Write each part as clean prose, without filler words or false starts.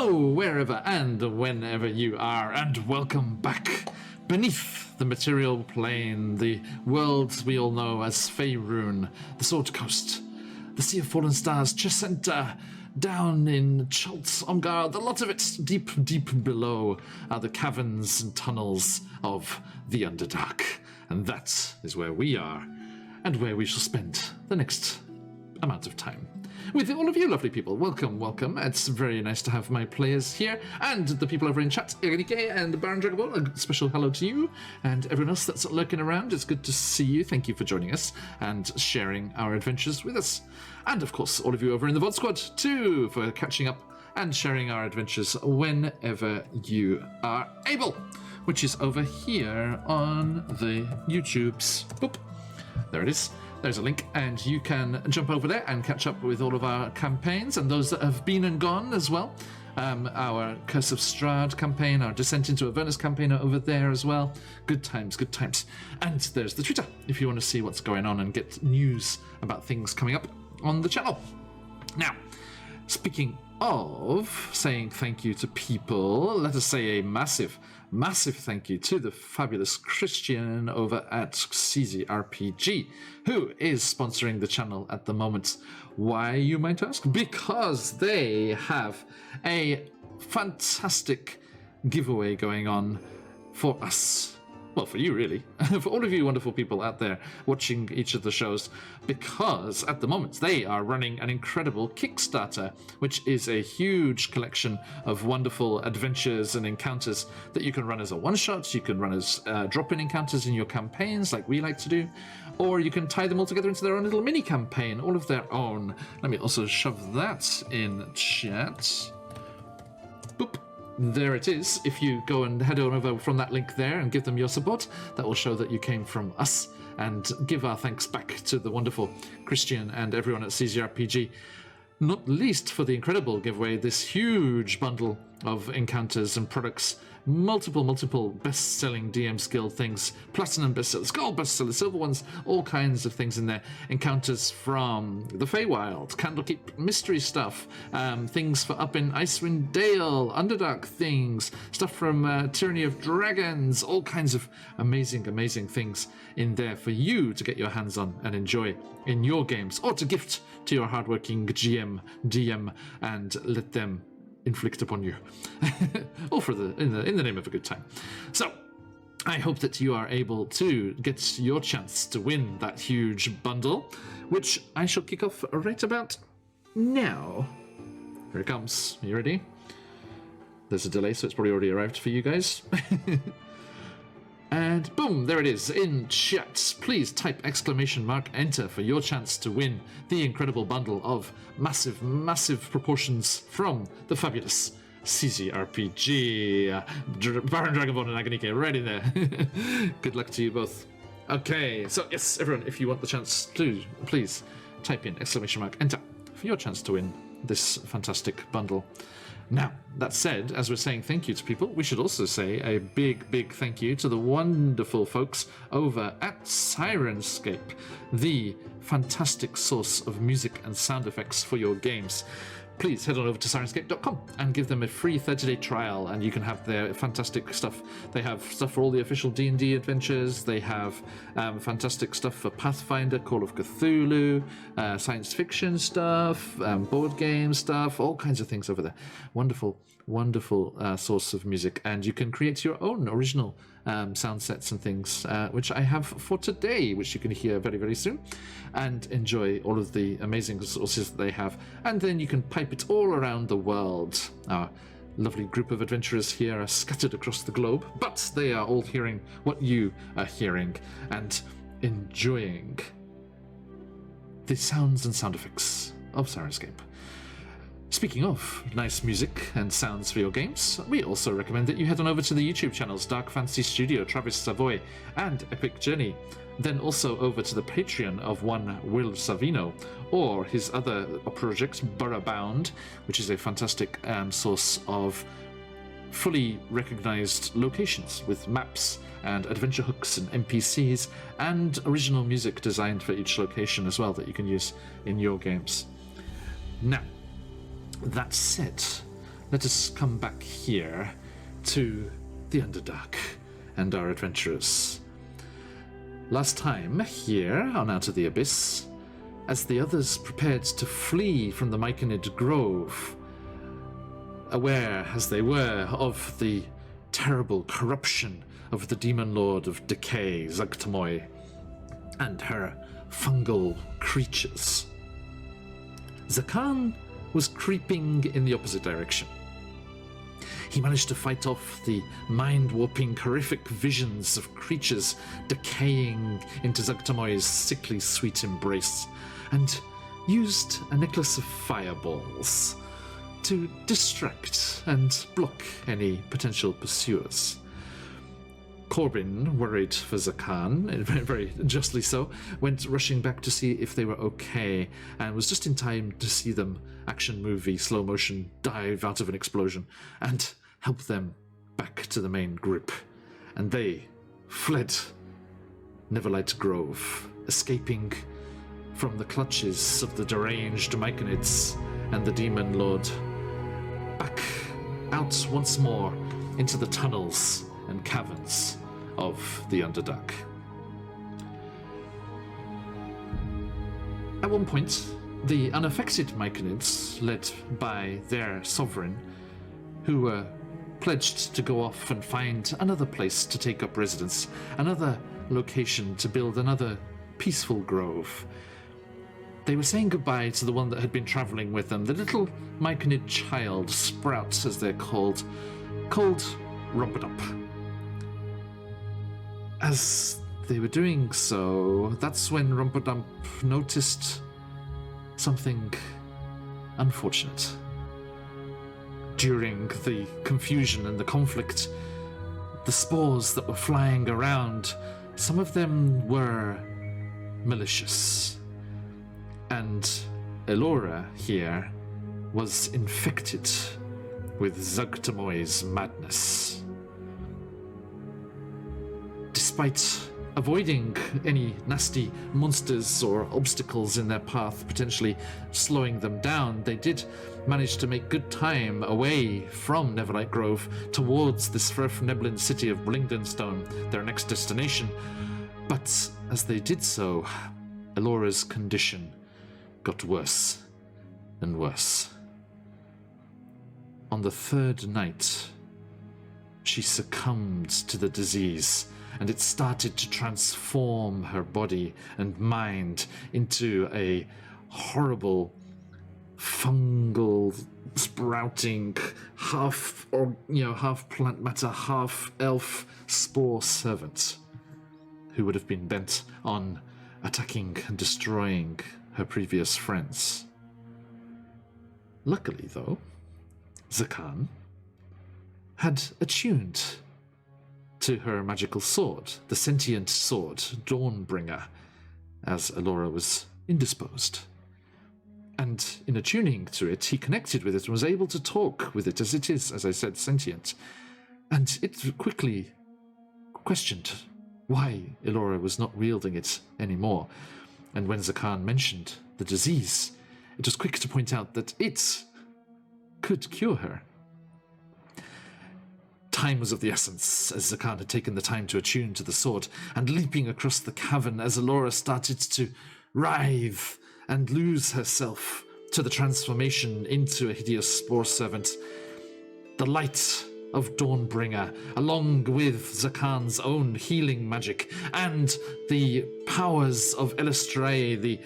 Hello, wherever and whenever you are, and welcome back beneath the material plane, the world we all know as Faerun, the Sword Coast, the Sea of Fallen Stars, Chesenta, down in Chaltz Ongar, a lot of it deep, deep below are the caverns and tunnels of the Underdark. And that is where we are, and where we shall spend the next amount of time. With all of you lovely people, welcome, welcome. It's very nice to have my players here, and the people over in chat, Irenike and Baron Dragoball, a special hello to you, and everyone else that's lurking around. It's good to see you. Thank you for joining us and sharing our adventures with us. And of course, all of you over in the VOD squad too, for catching up and sharing our adventures whenever you are able, which is over here on the YouTubes. Boop. There it is. There's a link, and you can jump over there and catch up with all of our campaigns and those that have been and gone as well. Our Curse of Strahd campaign, our Descent into Avernus campaign are over there as well. Good times, good times. And there's the Twitter, if you want to see what's going on and get news about things coming up on the channel. Now, speaking of saying thank you to people, let us say a massive thank you to the fabulous Christian over at CZRPG, who is sponsoring the channel at the moment. Why, you might ask? Because they have a fantastic giveaway going on for us. Well, for you, really. For all of you wonderful people out there watching each of the shows, because at the moment they are running an incredible Kickstarter, which is a huge collection of wonderful adventures and encounters that you can run as a one-shot, you can run as drop-in encounters in your campaigns like we like to do, or you can tie them all together into their own little mini-campaign, all of their own. Let me also shove that in chat. Boop. There it is. If you go and head on over from that link there and give them your support, that will show that you came from us, and give our thanks back to the wonderful Christian and everyone at CZRPG, not least for the incredible giveaway, this huge bundle of encounters and products, multiple best-selling DM's Guild things, platinum bestsellers, gold bestsellers, silver ones, all kinds of things in there. Encounters from the Feywild, Candlekeep mystery stuff, things for up in Icewind Dale, Underdark things, stuff from Tyranny of Dragons, all kinds of amazing things in there for you to get your hands on and enjoy in your games, or to gift to your hardworking GM, DM, and let them inflict upon you, all for in the name of a good time. So I hope that you are able to get your chance to win that huge bundle, which I shall kick off right about now. Here it comes. Are you ready? There's a delay, so it's probably already arrived for you guys. And boom, there it is in chat. Please type !enter for your chance to win the incredible bundle of massive proportions from the fabulous CZRPG. Baron Dragoball and Agonike, right in there. Good luck to you both. Okay, so yes, everyone, if you want the chance to, please type in !enter for your chance to win this fantastic bundle. Now, that said, as we're saying thank you to people, we should also say a big thank you to the wonderful folks over at Syrinscape, the fantastic source of music and sound effects for your games. Please head on over to Syrinscape.com and give them a free 30-day trial, and you can have their fantastic stuff. They have stuff for all the official D&D adventures. They have fantastic stuff for Pathfinder, Call of Cthulhu, science fiction stuff, board game stuff, all kinds of things over there. Wonderful source of music, and you can create your own original sound sets and things, which I have for today, which you can hear very soon, and enjoy all of the amazing sources that they have. And then you can pipe it all around the world. Our lovely group of adventurers here are scattered across the globe, but they are all hearing what you are hearing and enjoying the sounds and sound effects of Syrinscape. Speaking of nice music and sounds for your games, we also recommend that you head on over to the YouTube channels Dark Fantasy Studio, Travis Savoy, and Epic Journey. Then also over to the Patreon of one Will Savino, or his other project, Bound, which is a fantastic source of fully recognized locations with maps and adventure hooks and NPCs, and original music designed for each location as well that you can use in your games. Now, that said, let us come back here to the Underdark and our adventurers. Last time, here on Out of the Abyss, as the others prepared to flee from the Myconid Grove, aware as they were of the terrible corruption of the Demon Lord of Decay, Zugtamoy, and her fungal creatures, Zakan was creeping in the opposite direction. He managed to fight off the mind-warping, horrific visions of creatures decaying into Zugtamoy's sickly sweet embrace, and used a necklace of fireballs to distract and block any potential pursuers. Corbin, worried for Zakan, very justly so, went rushing back to see if they were okay, and was just in time to see them, action movie, slow motion, dive out of an explosion, and help them back to the main group. And they fled Neverlight Grove, escaping from the clutches of the deranged Myconids and the Demon Lord, back out once more into the tunnels and caverns of the Underdark. At one point, the unaffected Myconids, led by their sovereign, who were pledged to go off and find another place to take up residence, another location to build another peaceful grove. They were saying goodbye to the one that had been travelling with them, the little Myconid child, Sprouts as they're called Rumperdump. As they were doing so, that's when Rumperdump noticed something unfortunate. During the confusion and the conflict, the spores that were flying around, some of them were malicious. And Elora here was infected with Zugtamoy's madness. Despite avoiding any nasty monsters or obstacles in their path, potentially slowing them down, they did manage to make good time away from Neverlight Grove towards this Neblin city of Blingdenstone, their next destination. But as they did so, Elora's condition got worse and worse. On the third night, she succumbed to the disease, and it started to transform her body and mind into a horrible, fungal, sprouting, half plant matter, half elf spore servant, who would have been bent on attacking and destroying her previous friends. Luckily, though, Zakan had attuned to her magical sword, the sentient sword, Dawnbringer, as Elora was indisposed. And in attuning to it, he connected with it and was able to talk with it, as it is, as I said, sentient. And it quickly questioned why Elora was not wielding it anymore. And when Zakan mentioned the disease, it was quick to point out that it could cure her. Time was of the essence, as Zakan had taken the time to attune to the sword, and leaping across the cavern as Elora started to writhe and lose herself to the transformation into a hideous spore servant, the light of Dawnbringer, along with Zakan's own healing magic, and the powers of Elistray, the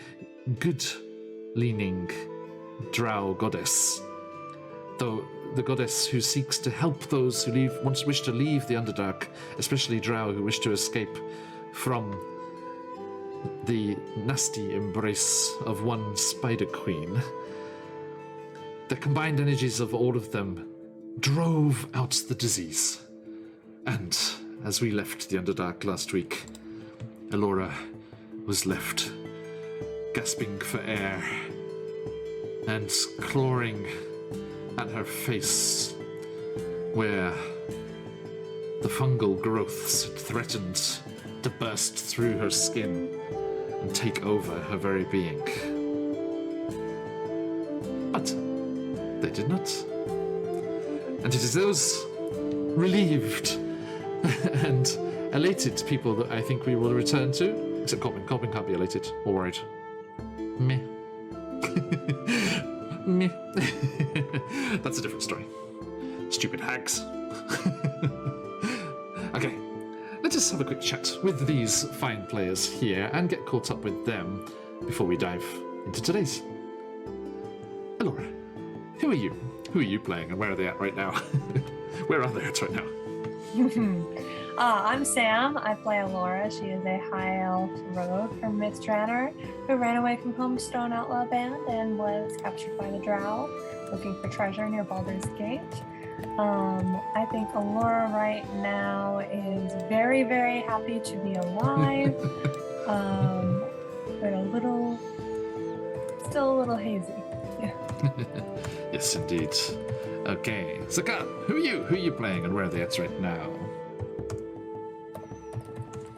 good-leaning drow goddess, though the goddess who seeks to help those who wish to leave the Underdark, especially drow who wish to escape from the nasty embrace of one Spider Queen. The combined energies of all of them drove out the disease. And as we left the Underdark last week, Elora was left gasping for air and clawing at her face, where the fungal growths had threatened to burst through her skin and take over her very being. But they did not. And it is those relieved and elated people that I think we will return to. Except Corbin. Corbin can't be elated or worried. Meh. Meh. That's a different story. Stupid hags. Okay, let's just have a quick chat with these fine players here and get caught up with them before we dive into today's. Elora, who are you? Who are you playing and where are they at right now? Where are they at right now? I'm Sam. I play Elora. She is a high elf rogue from Mistranner who ran away from Homestone Outlaw Band and was captured by the Drow, looking for treasure near Baldur's Gate. I think Elora right now is very, very happy to be alive, but still a little hazy. Yeah. Yes, indeed. Okay, Zakan, who are you? Who are you playing and where are they at right now?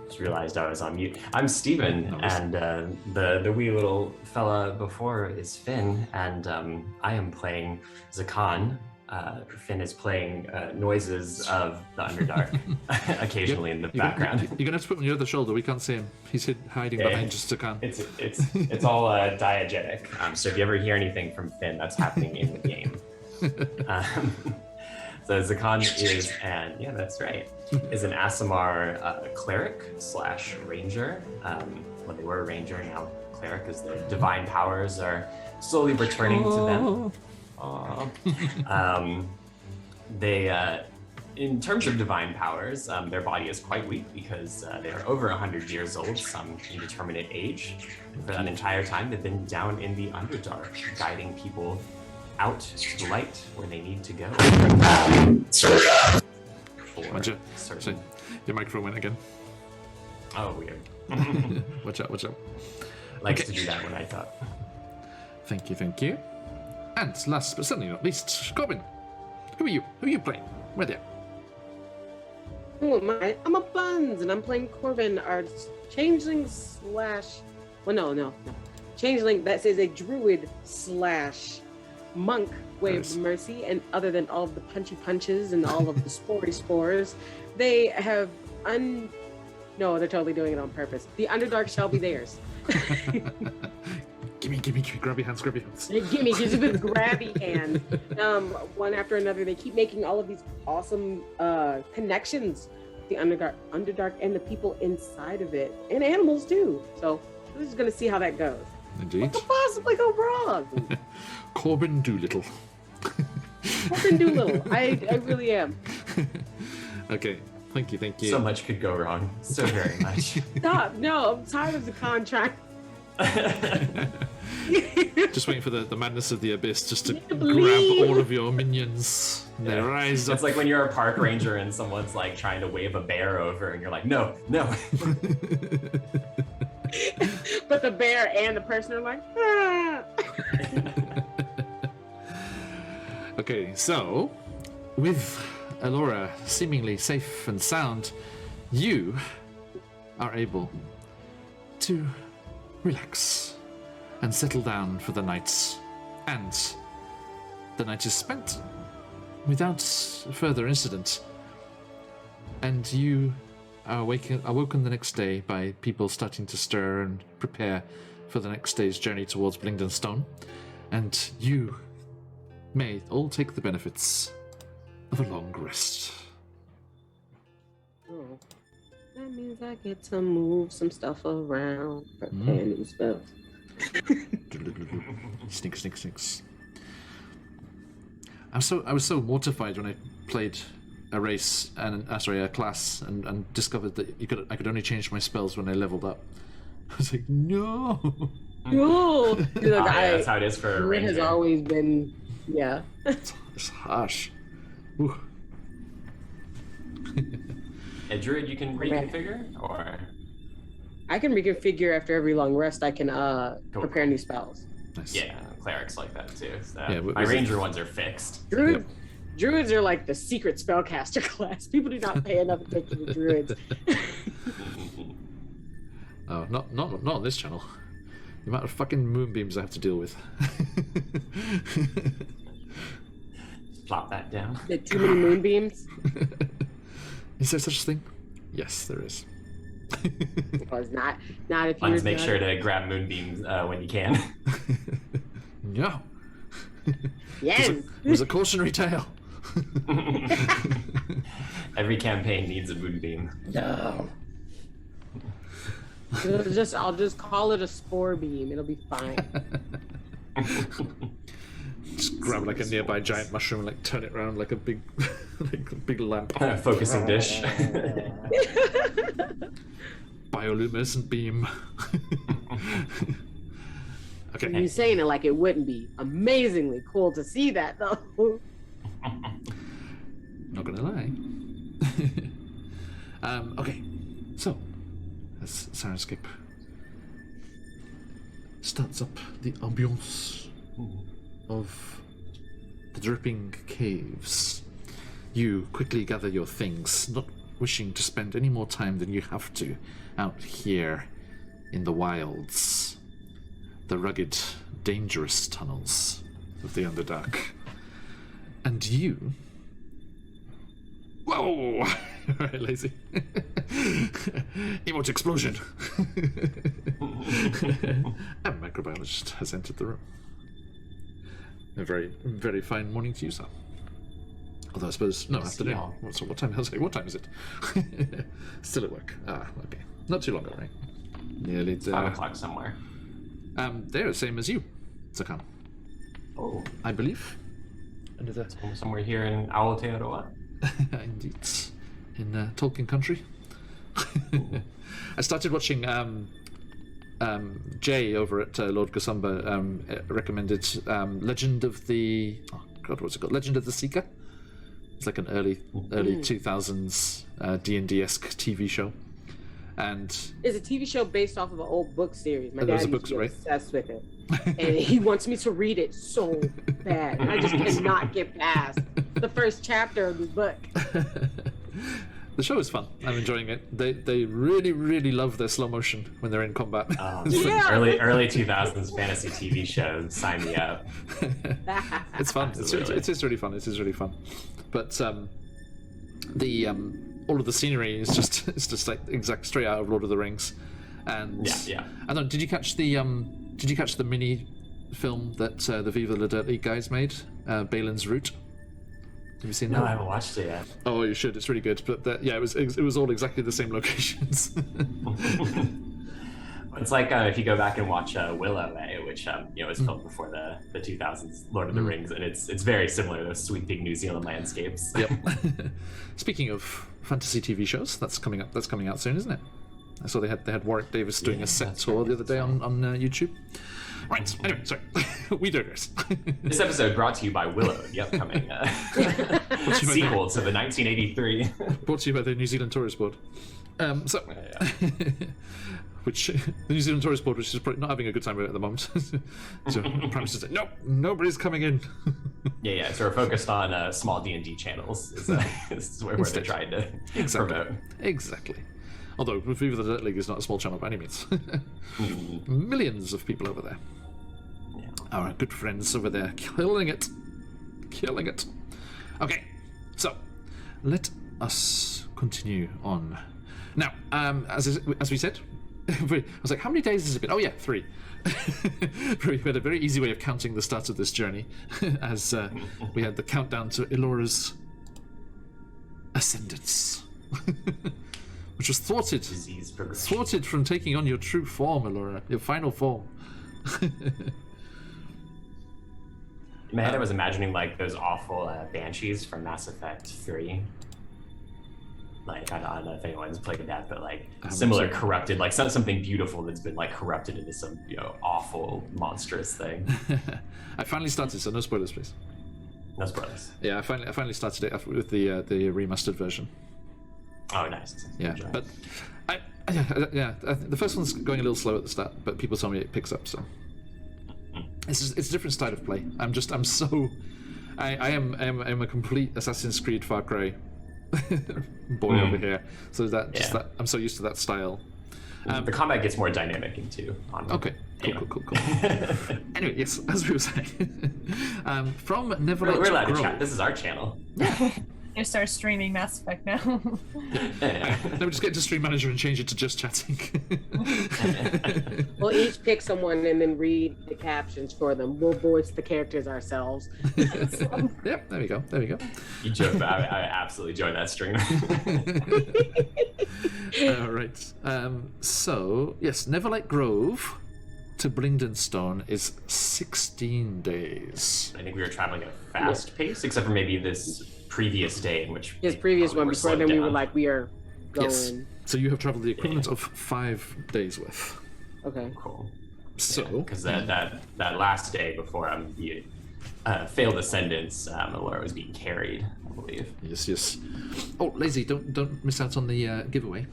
Just realized I was on mute. I'm Steven, and the wee little fella before is Finn, and I am playing Zakan. Finn is playing noises of the Underdark occasionally in the background. You're gonna have to put him on your other shoulder. We can't see him. He's hiding behind just Zakan. It's all diegetic. So if you ever hear anything from Finn, that's happening in the game. So Zakan is that's right, is an Aasimar cleric / ranger. Well, they were a ranger, now cleric, as their divine powers are slowly returning to them. They, in terms of divine powers, their body is quite weak because they are over 100 years old, some indeterminate age. And for that entire time, they've been down in the Underdark, guiding people out to the light where they need to go. Sorry, your microphone went again. Oh, weird. Watch out. Likes to do that when I talk. Thank you. And last but certainly not least, Corbin, who are you? Who are you playing? Where there? Who am I? I'm a Buns, and I'm playing Corbin, our changeling no. Changeling that says a druid / monk way of mercy, and other than all of the punchy punches and all of the spory spores, they have No, they're totally doing it on purpose. The Underdark shall be theirs. Gimme, grabby hands. Gimme, just with grabby hands. One after another, they keep making all of these awesome connections with the Underdark and the people inside of it, and animals too. So we're just gonna see how that goes. Indeed. What could possibly go wrong? Corbin Doolittle. Corbin Doolittle. I really am. Okay. Thank you. So much could go wrong. So very much. Stop. No, I'm tired of the contract. Just waiting for the madness of the Abyss just to grab all of your minions. They rise up. It's like when you're a park ranger and someone's like trying to wave a bear over and you're like, no. But the bear and the person are like, ah. Okay, so with Elora seemingly safe and sound, you are able to relax and settle down for the night. And the night is spent without further incident. And you are awoken the next day by people starting to stir and prepare for the next day's journey towards Blingden Stone. And you may all take the benefits of a long rest. Oh, that means I get to move some stuff around, prepare new spells. Snicks. I was so mortified when I played a race and a class and discovered that I could only change my spells when I leveled up. I was like, no. No. That's how it is for a ranger. It has always been, yeah. It's harsh. Ooh. A druid you can reconfigure, or I can reconfigure after every long rest. I can prepare new spells. Nice. Yeah, clerics like that too. So Yeah, my ranger ones are fixed. Druids are like the secret spellcaster class. People do not pay enough attention to druids. Oh, not on this channel. The amount of fucking moonbeams I have to deal with. plop that down. The too many moonbeams. Is there such a thing? Yes, there is. Well, it's not if you're. Please make sure to grab moonbeams when you can. Yeah. Yes. It was a cautionary tale. Every campaign needs a moonbeam. No. I'll just call it a spore beam. It'll be fine. Just grab like a nearby giant mushroom and like turn it around like a big, like a big lamp. Focusing dish. Bioluminescent beam. Okay. You saying it like it wouldn't be amazingly cool to see that though. Not gonna lie. Okay, so as Sirenscape starts up the ambiance of the dripping caves, you quickly gather your things, not wishing to spend any more time than you have to out here in the wilds, the rugged, dangerous tunnels of the Underdark. And you... Whoa! Alright, lazy. Emote explosion! A microbiologist has entered the room. A very, very fine morning to you, sir. Although I suppose, no, afternoon. So what time? I was like, what time is it? Still at work. Ah, okay. Not too long ago, right? Nearly there. 5 o'clock somewhere. They're the same as you, Zakan. Oh. I believe. Under the... Somewhere here in Aotearoa. Indeed. In Tolkien country. I started watching Jay over at Lord Gosumba recommended Legend of the... Oh god, what's it called? Legend of the Seeker? It's like an early 2000s D&D-esque TV show. And it's a TV show based off of an old book series. My dad used to be obsessed with it. And he wants me to read it so bad. And I just cannot get past the first chapter of the book. The show is fun. I'm enjoying it. They really, really love their slow motion when they're in combat. Yeah. Early 2000s fantasy TV show. Sign me up. It's fun. It is really fun. It is really fun. But all of the scenery is just like exact straight out of Lord of the Rings. And yeah. I don't know, did you catch the mini film that the Viva La Dirt League guys made? Balin's Route. Have you seen that? No, I haven't watched it yet. Oh, you should. It's really good. But it was all exactly the same locations. It's like if you go back and watch Willow, which was filmed before the 2000s Lord of the Rings, and it's very similar. Those sweeping New Zealand landscapes. Yep. Speaking of fantasy TV shows, that's coming out soon, isn't it? I saw they had Warwick Davis doing a set tour the other day on YouTube. Right. Anyway, sorry. We digress. This episode brought to you by Willow, the upcoming sequel to the 1983. Brought to you by the New Zealand Tourist Board. Which the New Zealand Tourist Board, which is probably not having a good time with it at the moment. So Prime Minister said, nope, nobody's coming in. Yeah. So we're focused on small D&D channels. Is where they're trying to promote. Exactly. Although Viva the Dirt League is not a small channel by any means. Millions of people over there. Yeah. Our good friends over there, killing it. Okay, so let us continue on. Now, as we said, I was like, how many days has it been? Oh yeah, 3. We had a very easy way of counting the start of this journey, as we had the countdown to Elora's ascendance, which was thwarted from taking on your true form, Elora, your final form. In my head, I was imagining like those awful banshees from Mass Effect 3. Like, I don't know if anyone's played that, but like similar corrupted, like something beautiful that's been like corrupted into some awful, monstrous thing. I finally started, so no spoilers, please. No spoilers. Yeah, I finally started it with the remastered version. Oh, nice. Yeah, but the first one's going a little slow at the start, but people tell me it picks up. So it's a different style of play. I'm a complete Assassin's Creed Far Cry boy over here. So that I'm so used to that style. The combat gets more dynamic in 2. Okay, cool. Anyway, yes, as we were saying, from Neverlight We're allowed to Grove. chat. This is our channel. You start streaming Mass Effect now. Then we just get to Stream Manager and change it to just chatting. We'll each pick someone and then read the captions for them. We'll voice the characters ourselves. Yep, there we go. You joke, I absolutely enjoy that stream. All right. So, yes, Neverlight Grove to Blingdenstone is 16 days. I think we were traveling at a fast pace, except for maybe this previous day in which His previous one, were before slowed then we down. were like, we are going. Yes. So you have traveled the equivalent of 5 days worth. Okay. Cool. So, Because that last day before the failed ascendants, Allura was being carried, I believe. yes. Oh, Lazy, don't miss out on the giveaway.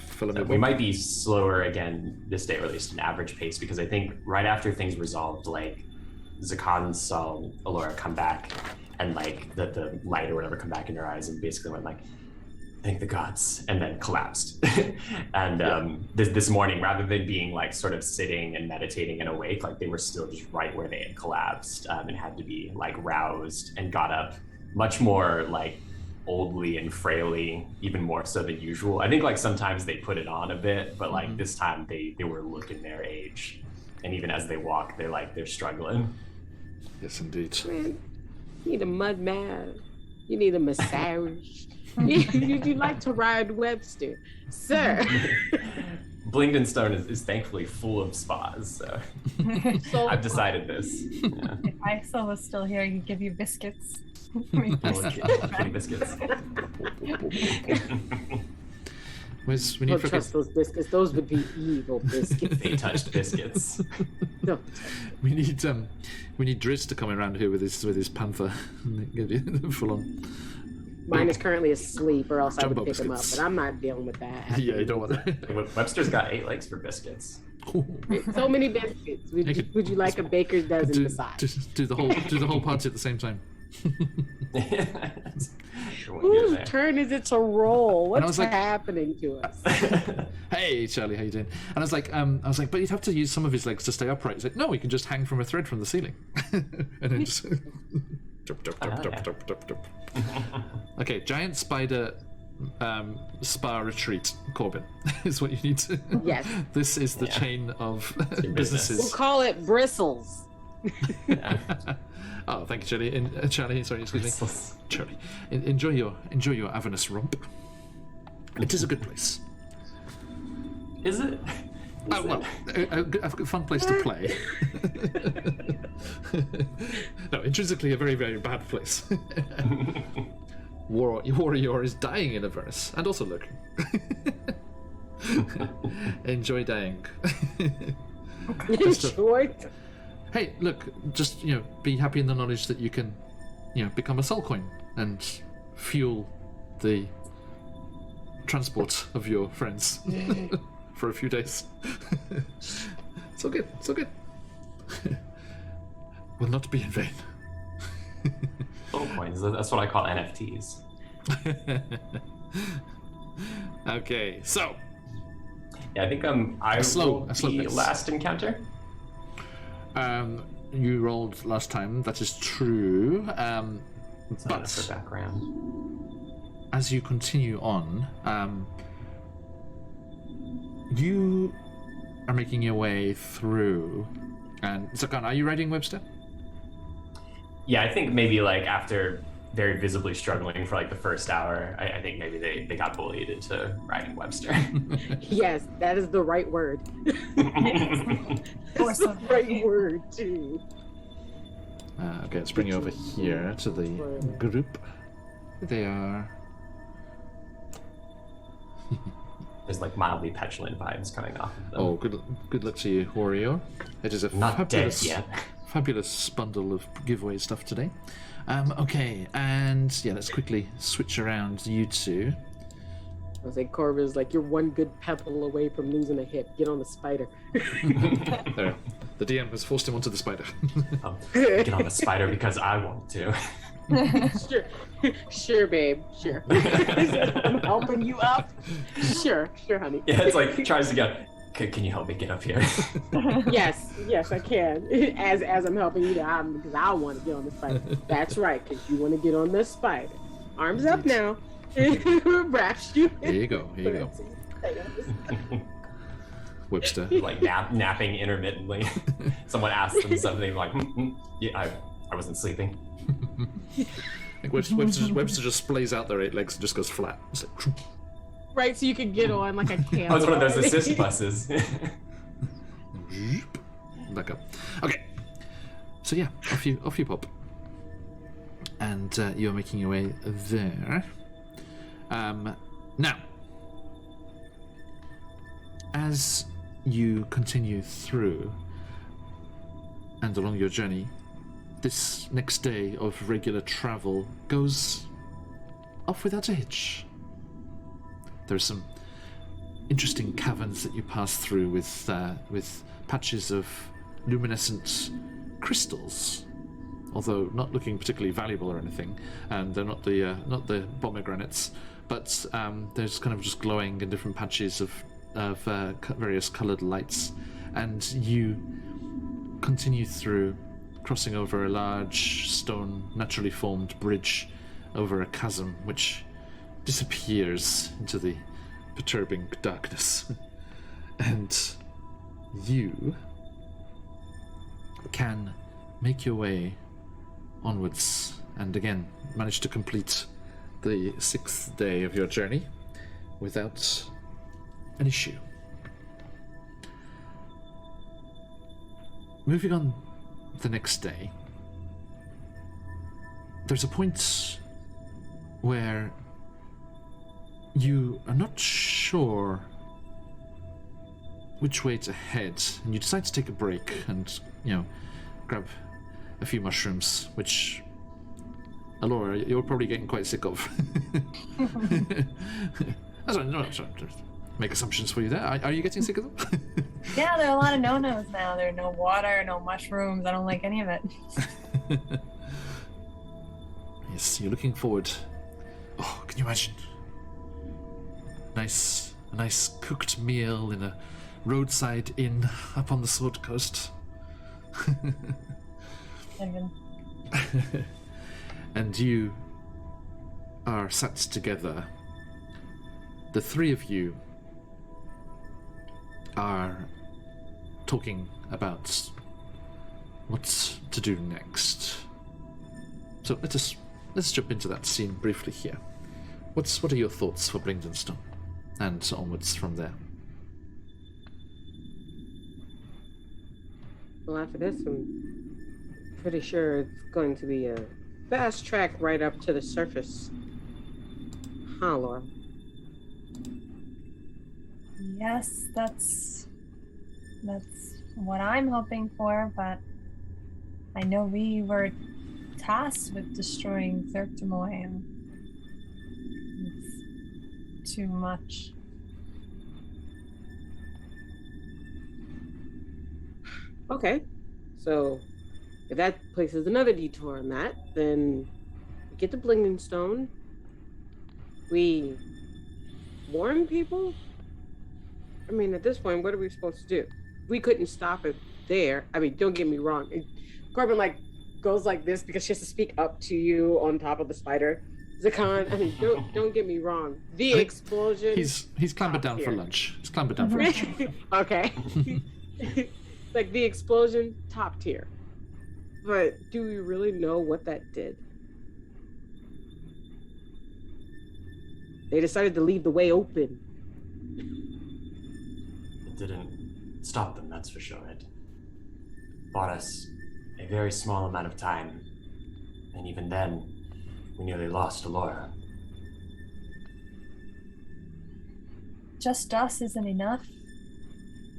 Follow me. We might be slower again this day, or at least an average pace, because I think right after things resolved, like Zakan saw Allura come back, and like the light or whatever come back in her eyes, and basically went like, "Thank the gods," and then collapsed. And this morning, rather than being like sort of sitting and meditating and awake, like they were still just right where they had collapsed, and had to be like roused and got up much more like oldly and frailly, even more so than usual. I think like sometimes they put it on a bit, but like this time they were looking their age, and even as they walk, they're struggling. Yes, indeed. Man, you need a mud mat. You need a massage. You'd like to ride Webster, sir. Blingdenstone is thankfully full of spas, so So I've decided this. Yeah. If Axel was still here, he'd give you biscuits. Kitty biscuits. Where's we don't need trust those biscuits. Those would be evil biscuits. They touched biscuits. No. we need Drizzt to come around here with his panther and give you the full on. Mine is currently asleep, or else I Jumbo would pick him up. biscuits. But I'm not dealing with that. Yeah, you don't want that. Webster's got 8 legs for biscuits. So many biscuits. Would you like a baker's dozen do, besides? do the whole party at the same time. Whose turn is it to roll? I was What's like- happening to us? Hey Charlie, how you doing? And I was like, but you'd have to use some of his legs to stay upright. He's like, no, he can just hang from a thread from the ceiling. And then just jump. Okay, giant spider spa retreat, Corbin, is what you need to. Yes. This is the chain of businesses. We'll call it bristles. Oh, thank you, Charlie. Charlie, sorry, excuse me. Charlie, enjoy your avenous romp. It is a good place. Is it? Oh well, a fun place to play. No, intrinsically a very, very bad place. Warrior is dying in Avernus, and also lurking. Enjoy dying. Short. Hey, look, just be happy in the knowledge that you can, become a soul coin and fuel the transport of your friends for a few days. It's all good. It's all good. Will not be in vain. Soul coins. That's what I call NFTs. Okay, so Yeah, I think I slow rolled the pace. last encounter. you rolled last time. That is true. So But for background. as you continue on, you are making your way through. And Zakan, are you riding Webster? Yeah, I think maybe like after very visibly struggling for like the first hour, I think maybe they got bullied into riding Webster. Yes, that is the right word. That's the right word too. Okay, let's bring you over here to the group. They are. There's like mildly petulant vibes coming off of them. Oh, good luck to you, Wario. It is a Not dead fabulous, yet. fabulous bundle of giveaway stuff today. Okay, and yeah, let's quickly switch around you two. I was like, Corbin's like, you're one good pebble away from losing a hip. Get on the spider. There. The DM has forced him onto the spider. Get on the spider because I want to. Sure, babe. Sure. I'm helping you up. Sure, honey. Yeah, it's like tries to get. Can you help me get up here? Yes, I can. As I'm helping you down because I want to get on the spider. That's right, because you want to get on the spider. Arms up now. Wraps you. Here you go. Webster. Like napping intermittently. Someone asks them something like, yeah, I wasn't sleeping. Like Webster just splays out their 8 legs and just goes flat. It's like, right, so you can get on like a camel. Oh, it's one of those assist buses. Back up. Okay. So yeah, off you pop. And you're making your way there. Now, as you continue through and along your journey, this next day of regular travel goes off without a hitch. There are some interesting caverns that you pass through with patches of luminescent crystals, although not looking particularly valuable or anything, and they're not the pomegranates, but there's kind of just glowing in different patches of various coloured lights, and you continue through, crossing over a large stone naturally formed bridge over a chasm which disappears into the perturbing darkness. And you can make your way onwards and again manage to complete the 6th day of your journey without an issue. Moving on the next day, there's a point where you are not sure which way to head, and you decide to take a break and, grab a few mushrooms, which, Alora, you're probably getting quite sick of. Sorry, make assumptions for you there. Are you getting sick of them? Yeah, there are a lot of no-nos now. There are no water, no mushrooms. I don't like any of it. Yes, you're looking forward. Oh, can you imagine? A nice cooked meal in a roadside inn up on the Sword Coast. Heaven. And you are sat together. The 3 of you are talking about what to do next. So let's jump into that scene briefly here. What are your thoughts for Blingdenstone and onwards from there? Well, after this, I'm pretty sure it's going to be a fast track right up to the surface. Huh, Laura? Yes, that's what I'm hoping for, but I know we were tasked with destroying Thurktamoy, and it's too much. Okay, so if that places another detour on that, then we get to Blingdenstone. We warn people? I mean, at this point, what are we supposed to do? We couldn't stop it there. I mean, don't get me wrong. Corbin, goes like this because she has to speak up to you on top of the spider. Zakan, I mean, don't get me wrong. The explosion... He's clambered down for lunch. He's clambered down for lunch. Okay. The explosion, top tier. But do we really know what that did? They decided to leave the way open. It didn't stop them, that's for sure. It bought us a very small amount of time. And even then, we nearly lost Alora. Just us isn't enough.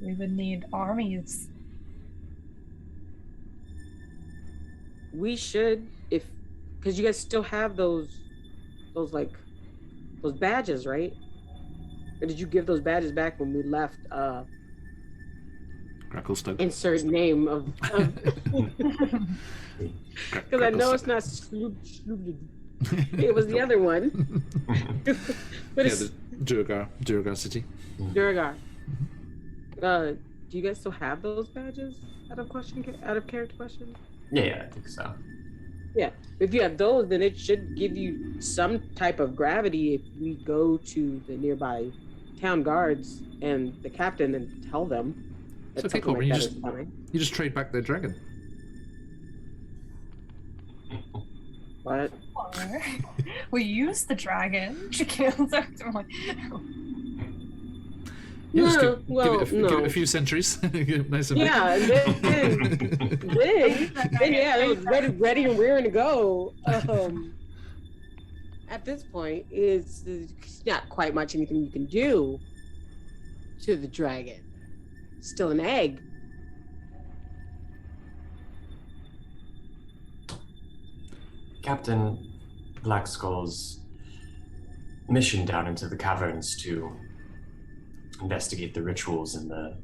We would need armies. We should, because you guys still have those badges, right? Or did you give those badges back when we left? Crackle Stoke. insert name of because I know it's not Sloop. It was the other one. But it's the Duragar City. Duragar. Do you guys still have those badges? Out of character question? Yeah, I think so. Yeah. If you have those, then it should give you some type of gravity if we go to the nearby town guards and the captain and tell them that It's okay, something Corbin. like that is coming. You just trade back their dragon. What? Or we use the dragon. She kills her. I'm like, Yeah, just No, give well, it no. a few centuries. Nice and Yeah, and then yeah, it was ready and rearing to go. At this point, it's not quite much anything you can do to the dragon. Still an egg. Captain Black Skull's mission down into the caverns to investigate the rituals in the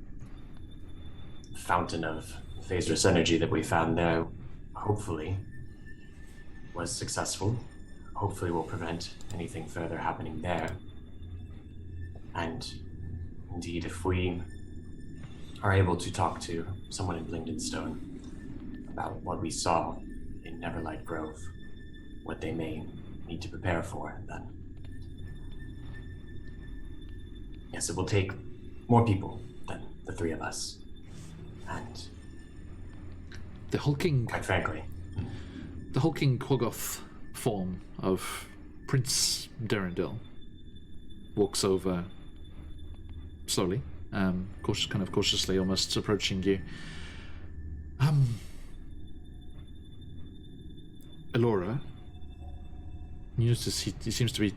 fountain of phaseless energy that we found there, hopefully was successful. Hopefully will prevent anything further happening there. And indeed, if we are able to talk to someone in Blingdenstone about what we saw in Neverlight Grove, what they may need to prepare for, then yes, it will take more people than the three of us. And The hulking quite frankly, Quoggoth form of Prince Derendil walks over slowly, cautiously, almost approaching you. Elora, you notice he seems to be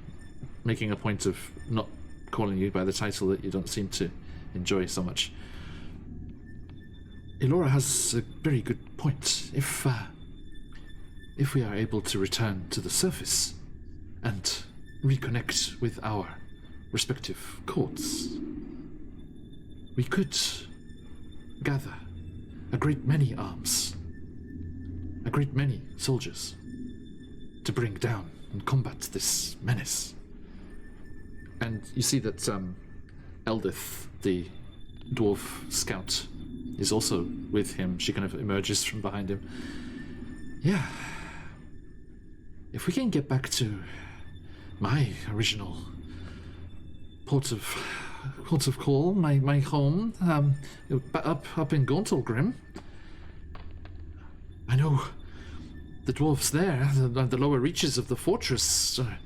making a point of not calling you by the title that you don't seem to enjoy so much. Elora has a very good point. If we are able to return to the surface and reconnect with our respective courts, we could gather a great many arms, a great many soldiers, to bring down and combat this menace. And you see that Eldith, the dwarf scout, is also with him. She kind of emerges from behind him. Yeah. If we can get back to my original port of call, my home, up in Gauntlgrim, I know the dwarves there, the lower reaches of the fortress, are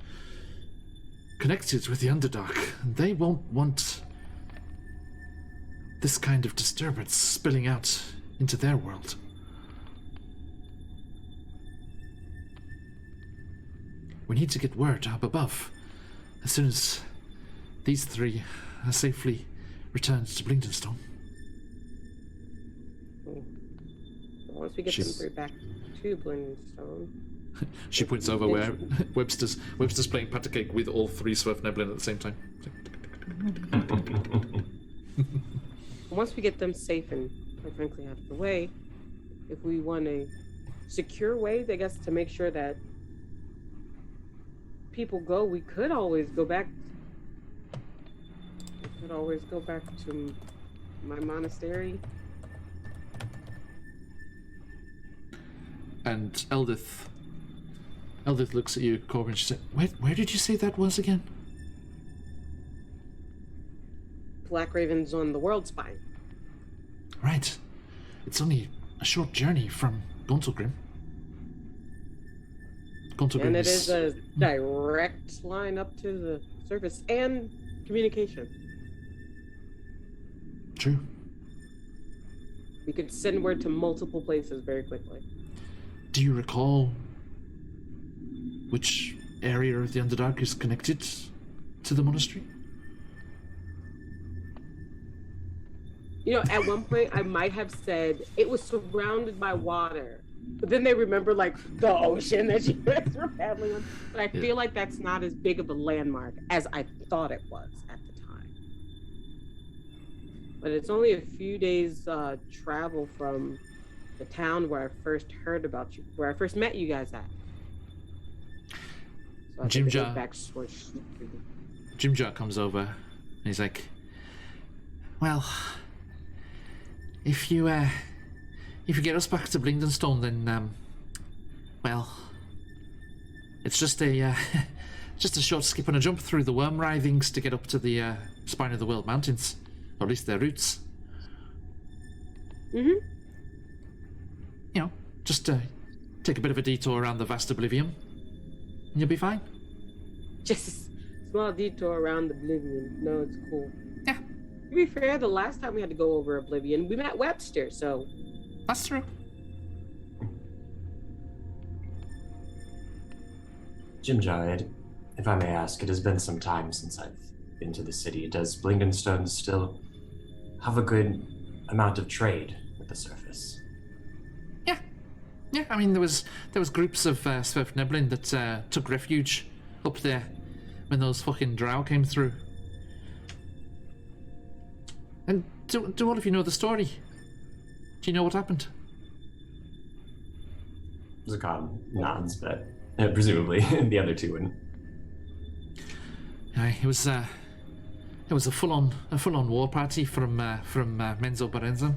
connected with the Underdark. They won't want this kind of disturbance spilling out into their world. We need to get word up above as soon as these three are safely returned to Blingdenstone. Once we get them three back to Blingdenstone. She points over where Webster's playing patty cake with all three Swerfneblin at the same time. Once we get them safe and, quite frankly, out of the way, if we want a secure way, I guess, to make sure that people go, we could always go back. We could always go back to my monastery. And Eldith looks at you, Corbin. She said, "Where did you say that was again?" Black Raven's on the world spine. Right. It's only a short journey from Gauntlgrim. And it is a direct line up to the surface and communication. True. We could send word to multiple places very quickly. Do you recall which area of the Underdark is connected to the monastery? You know, at one point I might have said it was surrounded by water, but then they remember like the ocean that you guys were paddling on. But I feel like that's not as big of a landmark as I thought it was at the time. but it's only a few days travel from the town where I first heard about you, where I first met you guys at. So I think Jimja. back Jimja comes over and he's like, well, if you get us back to Blingdenstone, then well, it's just a just a short skip and a jump through the worm writhings to get up to the spine of the world mountains, or at least their roots. Mm-hmm. You know, just take a bit of a detour around the vast oblivion, and you'll be fine. Just a small detour around Oblivion. No, it's cool. Yeah. To be fair, the last time we had to go over Oblivion, we met Webster, so... That's true. Jimja, if I may ask, it has been some time since I've been to the city. Does Blingenstone still have a good amount of trade with the surface? Yeah, I mean, there was groups of Swerfneblin that took refuge up there when those fucking drow came through. And do all of you know the story? Do you know what happened? Zakan nods, but presumably the other two wouldn't. It was a full-on war party from Menzo Barenzo.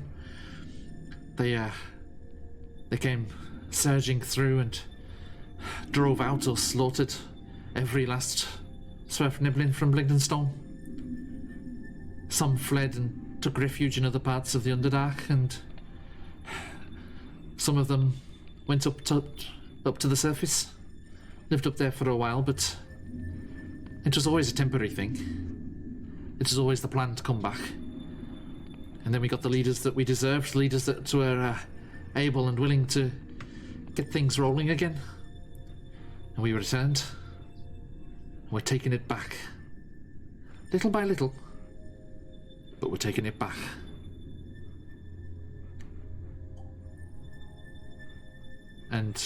They came surging through and drove out or slaughtered every last Swerfniblin from Blingdenstone. Some fled and took refuge in other parts of the Underdark, and some of them went up to the surface, lived up there for a while, but it was always a temporary thing. It was always the plan to come back. And then we got the leaders that we deserved, leaders that were able and willing to get things rolling again. And we returned. We're taking it back. Little by little. But we're taking it back. And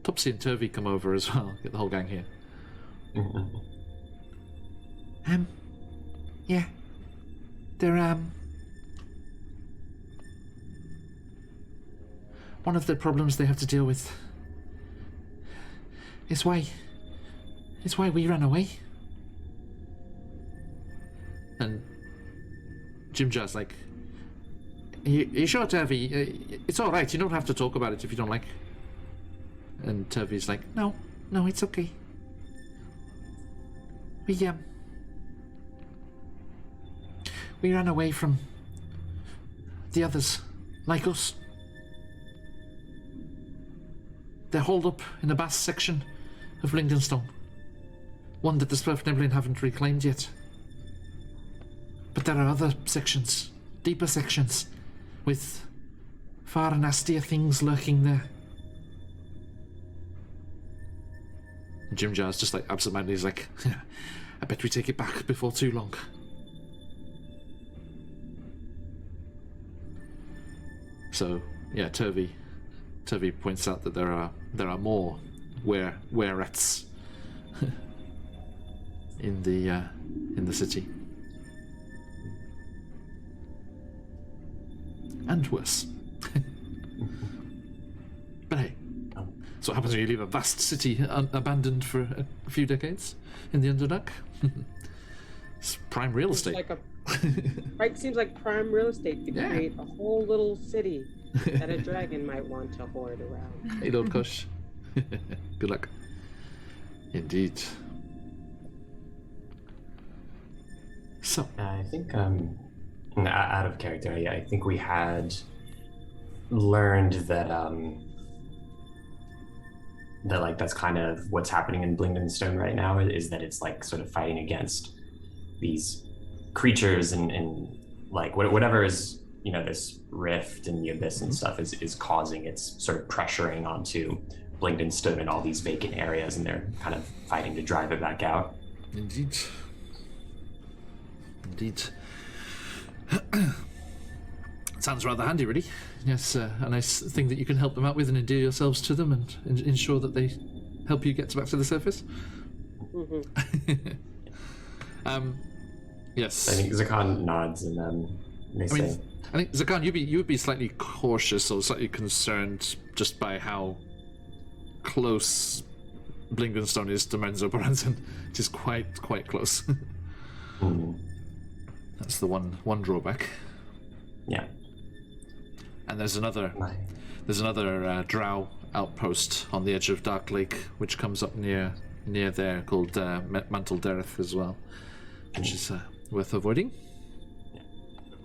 Topsy and Turvy come over as well. Get the whole gang here. Yeah. They're, one of the problems they have to deal with is why we ran away. And Jimja's like, you sure, Turvy? It's alright, you don't have to talk about it if you don't like. And Turvy's like, no, it's okay. We ran away from the others, like us. They're holed up in the Bass section of Lindenstone. One that the Swerfneblin haven't reclaimed yet. But there are other sections, deeper sections, with far nastier things lurking there. Jimjar's just like absentmindedly is like, I bet we take it back before too long. So yeah, Turvy points out that there are more were-rats in the city, and worse. But hey, so what happens when you leave a vast city abandoned for a few decades in the Underdark? It's prime real estate. Right, seems like prime real estate to Yeah. create a whole little city that a dragon might want to hoard around. Hey, Lord Kush. Good luck. Indeed. So, I think, out of character, I think we had learned that, that's kind of what's happening in Blingdenstone right now, is that it's like sort of fighting against these creatures and like whatever is, this rift in the abyss and stuff is causing, it's sort of pressuring onto Blingdenstone and all these vacant areas, and they're kind of fighting to drive it back out. Indeed. Sounds rather handy, really. Yes, a nice thing that you can help them out with and endear yourselves to them and ensure that they help you get back to the surface. Mm-hmm. Yes. I think Zakan nods and they say, I think Zakan, you would be slightly cautious or slightly concerned just by how close Blingenstone is to Menzoberranzan. It is quite close. That's the one drawback. yeah. And there's another drow outpost on the edge of Dark Lake, which comes up near there, called Mantle Dereth as well, which is worth avoiding.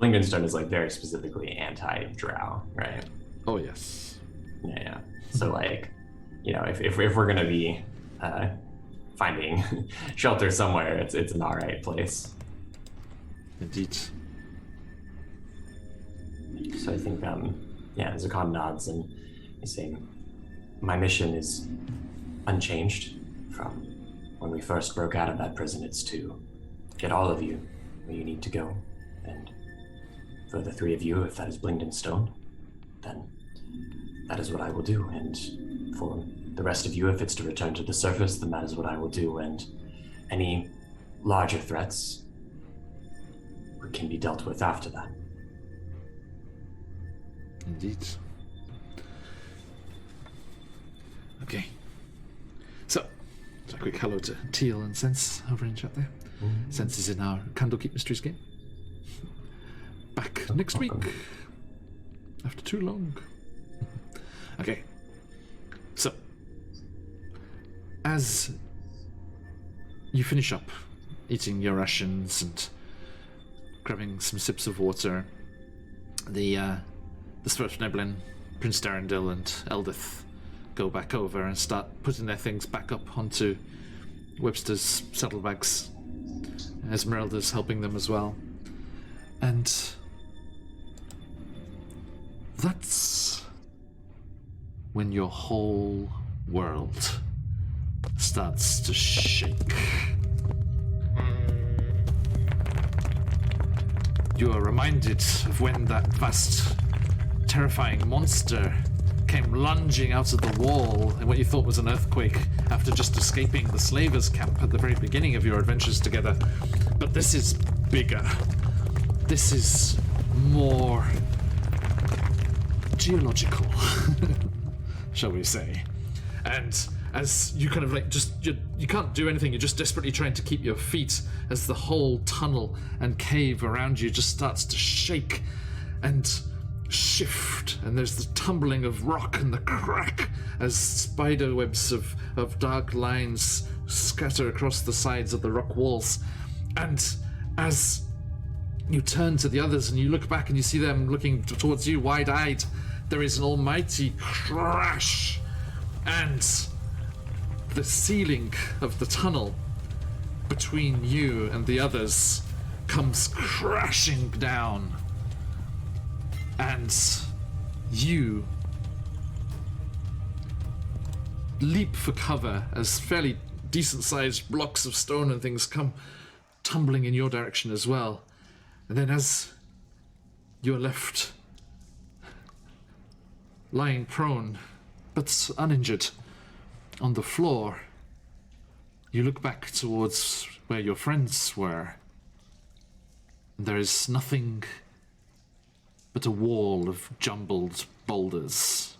Blingenstone is like very specifically anti-drow, right? Oh yes. Yeah. So like, you know, if we're gonna be finding shelter somewhere, it's an alright place. Indeed. So I think Zakan nods and is saying, my mission is unchanged from when we first broke out of that prison. It's to get all of you where you need to go, and for the three of you, if that is Blingdenstone, then that is what I will do. And for the rest of you, if it's to return to the surface, then that is what I will do. And any larger threats can be dealt with after that. Indeed. Okay. So, a quick hello to Teal and Sense over in chat there. Sense is in our Candlekeep Mysteries game. Back next week. After too long. Okay. So, as you finish up eating your rations and grabbing some sips of water, the Swerfneblin, Prince Darendil, and Eldith go back over and start putting their things back up onto Webster's saddlebags. Esmeralda's helping them as well. And that's when your whole world starts to shake. You are reminded of when that vast, terrifying monster came lunging out of the wall in what you thought was an earthquake after just escaping the slavers' camp at the very beginning of your adventures together. But this is bigger. This is more geological, shall we say. And as you kind of like you can't do anything, you're just desperately trying to keep your feet as the whole tunnel and cave around you just starts to shake and shift, and there's the tumbling of rock and the crack as spider webs of dark lines scatter across the sides of the rock walls. And as you turn to the others and you look back and you see them looking towards you wide-eyed, there is an almighty crash, and the ceiling of the tunnel between you and the others comes crashing down, and you leap for cover as fairly decent-sized blocks of stone and things come tumbling in your direction as well. And then as you're left lying prone, but uninjured, on the floor, you look back towards where your friends were. And there is nothing but a wall of jumbled boulders.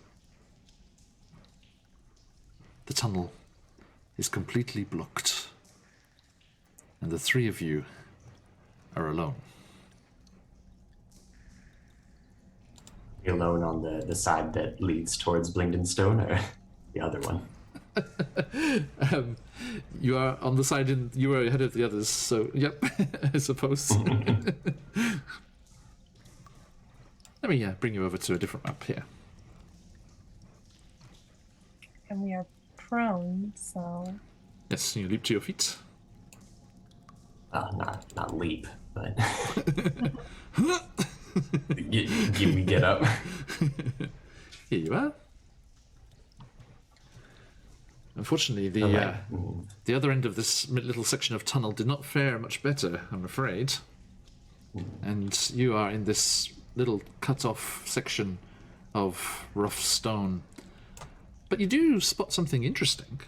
The tunnel is completely blocked, and the three of you are alone. You're alone on the side that leads towards Blingdenstone, or the other one? You are on the side, you are ahead of the others, so yep, I suppose. Let me bring you over to a different map here. And we are prone, so... Yes, you leap to your feet. Not leap, but... give me get up. Here you are. Unfortunately, the other end of this little section of tunnel did not fare much better, I'm afraid. And you are in this little cut-off section of rough stone. But you do spot something interesting.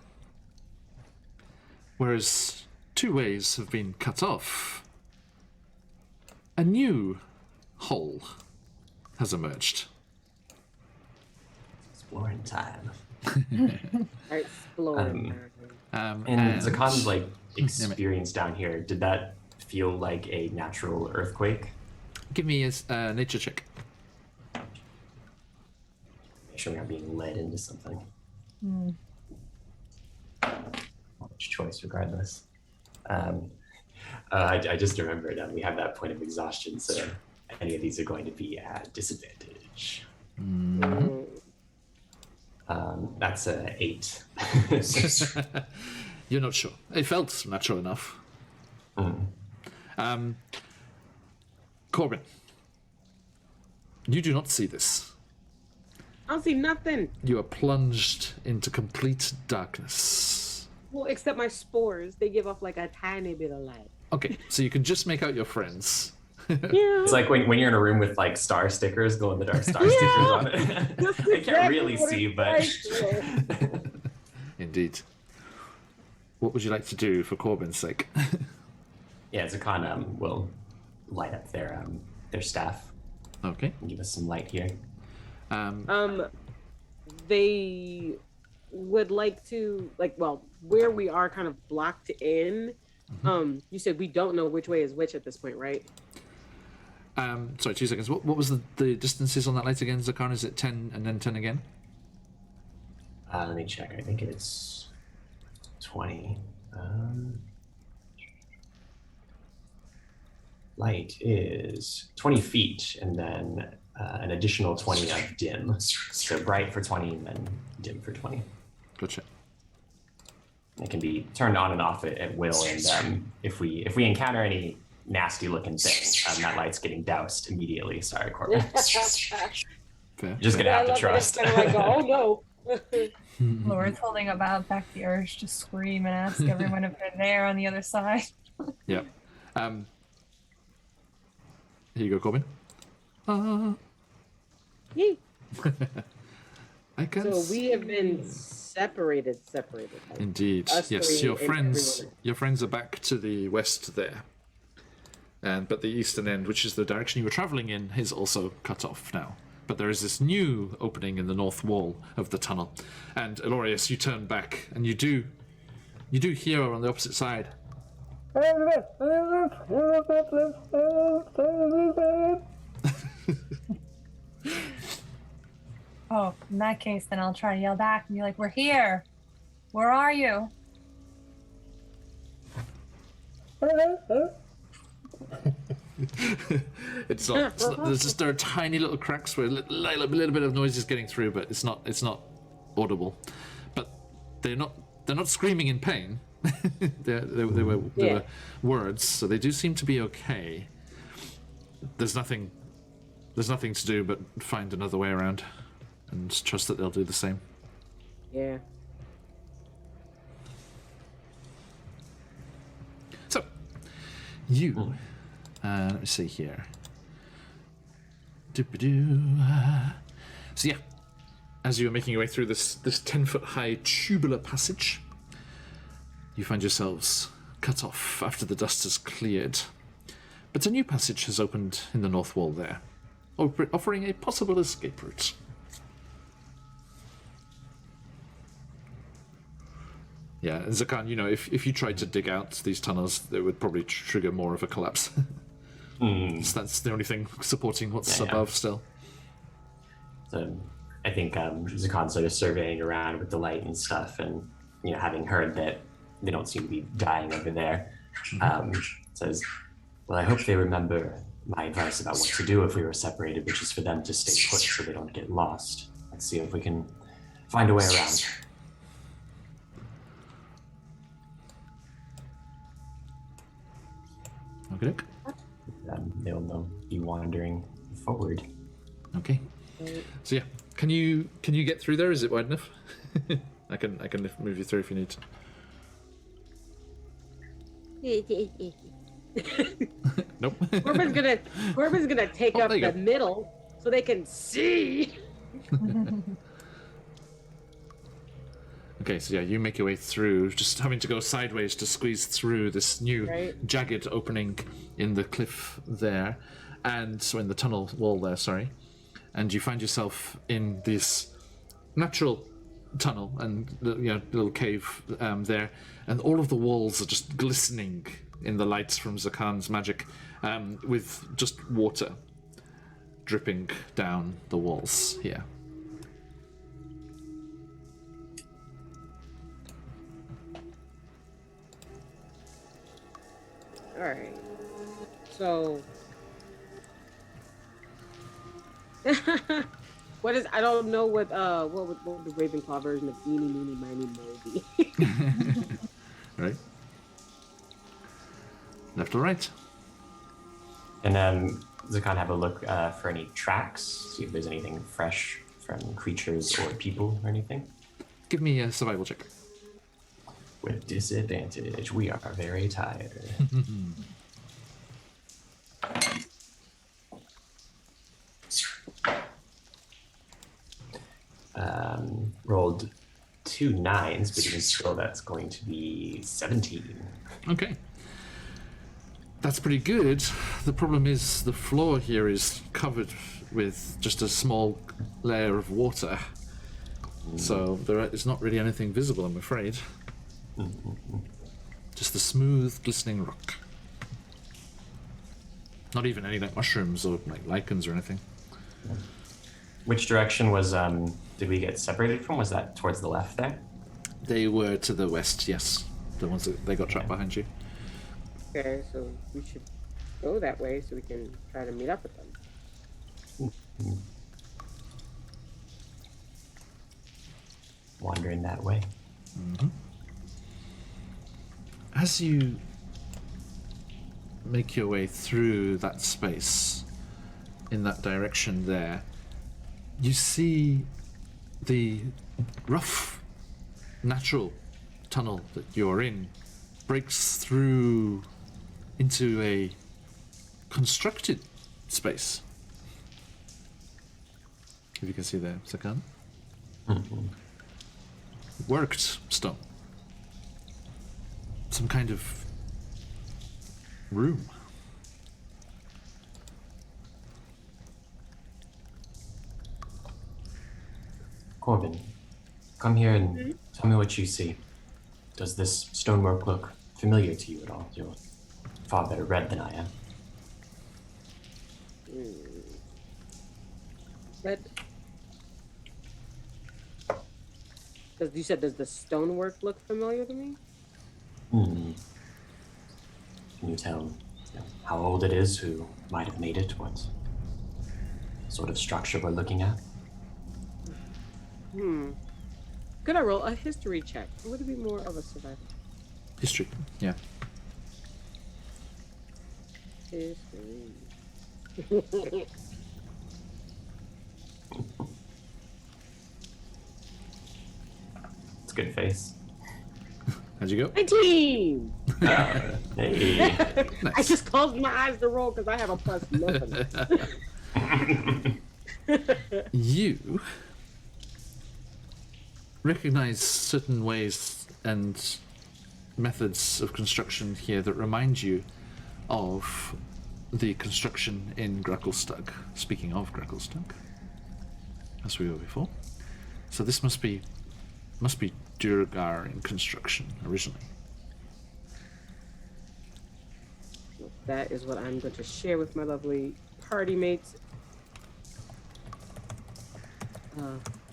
Whereas two ways have been cut off, a new hole has emerged. Exploring time. Exploring. And Zakan's like experience down here, did that feel like a natural earthquake? Give me a nature check. Make sure we're not being led into something. Which choice, regardless. I just remembered we have that point of exhaustion, so any of these are going to be at disadvantage. That's an 8. You're not sure. It felt natural enough. Corbin, you do not see this. I don't see nothing. You are plunged into complete darkness. Well, except my spores. They give off like a tiny bit of light. Okay, so you can just make out your friends. Yeah. It's like when you're in a room with like star stickers, glow in the dark star stickers on it. I can't really see, but Indeed. What would you like to do for Corbin's sake? yeah, Zakan will light up their staff Okay. and give us some light here. They would like to where we are kind of blocked in. You said we don't know which way is which at this point, right? Sorry, 2 seconds. What was the distances on that light again, Zakan? Is it 10 and then 10 again? Let me check. I think it's 20. Light is 20 feet, and then an additional 20 of dim. So bright for 20, and then dim for 20. Gotcha. It can be turned on and off at will, and if we encounter any nasty looking thing, that light's getting doused immediately. Sorry, Corbin. Fair. Just gonna have to trust. Kind of like, oh no. Laura's holding about back the urge to scream and ask everyone if they're there on the other side. Yep. Here you go, Corbin. Yay. I can. So we have been separated. Indeed. Us Yes, three your and friends. everyone. Your friends are back to the west there, but the eastern end, which is the direction you were traveling in, is also cut off now. But there is this new opening in the north wall of the tunnel, and Elorius, you turn back, and you do hear on the opposite side. Oh, in that case, then I'll try to yell back and be like, "We're here. Where are you?" It's not. There's just there are tiny little cracks where a little bit of noise is getting through, but it's not audible. But they're not screaming in pain. They were words, so they do seem to be okay. There's nothing to do but find another way around, and trust that they'll do the same. Yeah. So, you. Let me see here. So yeah, as you are making your way through this 10-foot high tubular passage, you find yourselves cut off after the dust has cleared. But a new passage has opened in the north wall there, offering a possible escape route. Yeah, and Zakan, if you tried to dig out these tunnels, it would probably trigger more of a collapse. So that's the only thing supporting what's above still. So I think Zakan's sort of surveying around with the light and stuff, and having heard that they don't seem to be dying over there, says, "Well, I hope they remember my advice about what to do if we were separated, which is for them to stay put so they don't get lost. Let's see if we can find a way around." Okay. They'll be wandering forward. Okay. So yeah, can you get through there? Is it wide enough? I can move you through if you need to. Nope. Corbin's gonna take up there you the go. middle so they can see. Okay, so yeah, you make your way through, just having to go sideways to squeeze through this new jagged opening in the cliff there, and so in the tunnel wall there, sorry, and you find yourself in this natural tunnel and little cave there, and all of the walls are just glistening in the lights from Zakan's magic, with just water dripping down the walls here. All right. So, what is? I don't know what would the Ravenclaw version of Eeny, Meeny, Miny, Mo be? Right. Left or right? And Zakan have a look for any tracks, see if there's anything fresh from creatures or people or anything. Give me a survival check. With disadvantage, we are very tired. Rolled 2 9s, but even still, that's going to be 17. Okay. That's pretty good. The problem is the floor here is covered with just a small layer of water. So there is not really anything visible, I'm afraid. Just the smooth, glistening rock. Not even any like mushrooms or like lichens or anything. Which direction was did we get separated from? Was that towards the left there? They were to the west, yes. The ones that they got trapped behind you. Okay, so we should go that way so we can try to meet up with them. Wandering that way. Mm-hmm. As you make your way through that space in that direction there, you see the rough, natural tunnel that you're in breaks through into a constructed space. If you can see there, Zakan. Worked stone. Some kind of room. Corbin, come here and tell me what you see. Does this stonework look familiar to you at all? You're far better read than I am. But you said, does the stonework look familiar to me? Can you tell how old it is, who might have made it, what sort of structure we're looking at? Could I roll a history check? Or would it be more of a survival? History, yeah. History. It's a good face. How'd you go? 19! Hey. I just closed my eyes to roll because I have a plus nothing. You recognize certain ways and methods of construction here that remind you of the construction in Gracklestug. Speaking of Gracklestug, as we were before. So this must be Durgar in construction originally. That is what I'm going to share with my lovely party mates.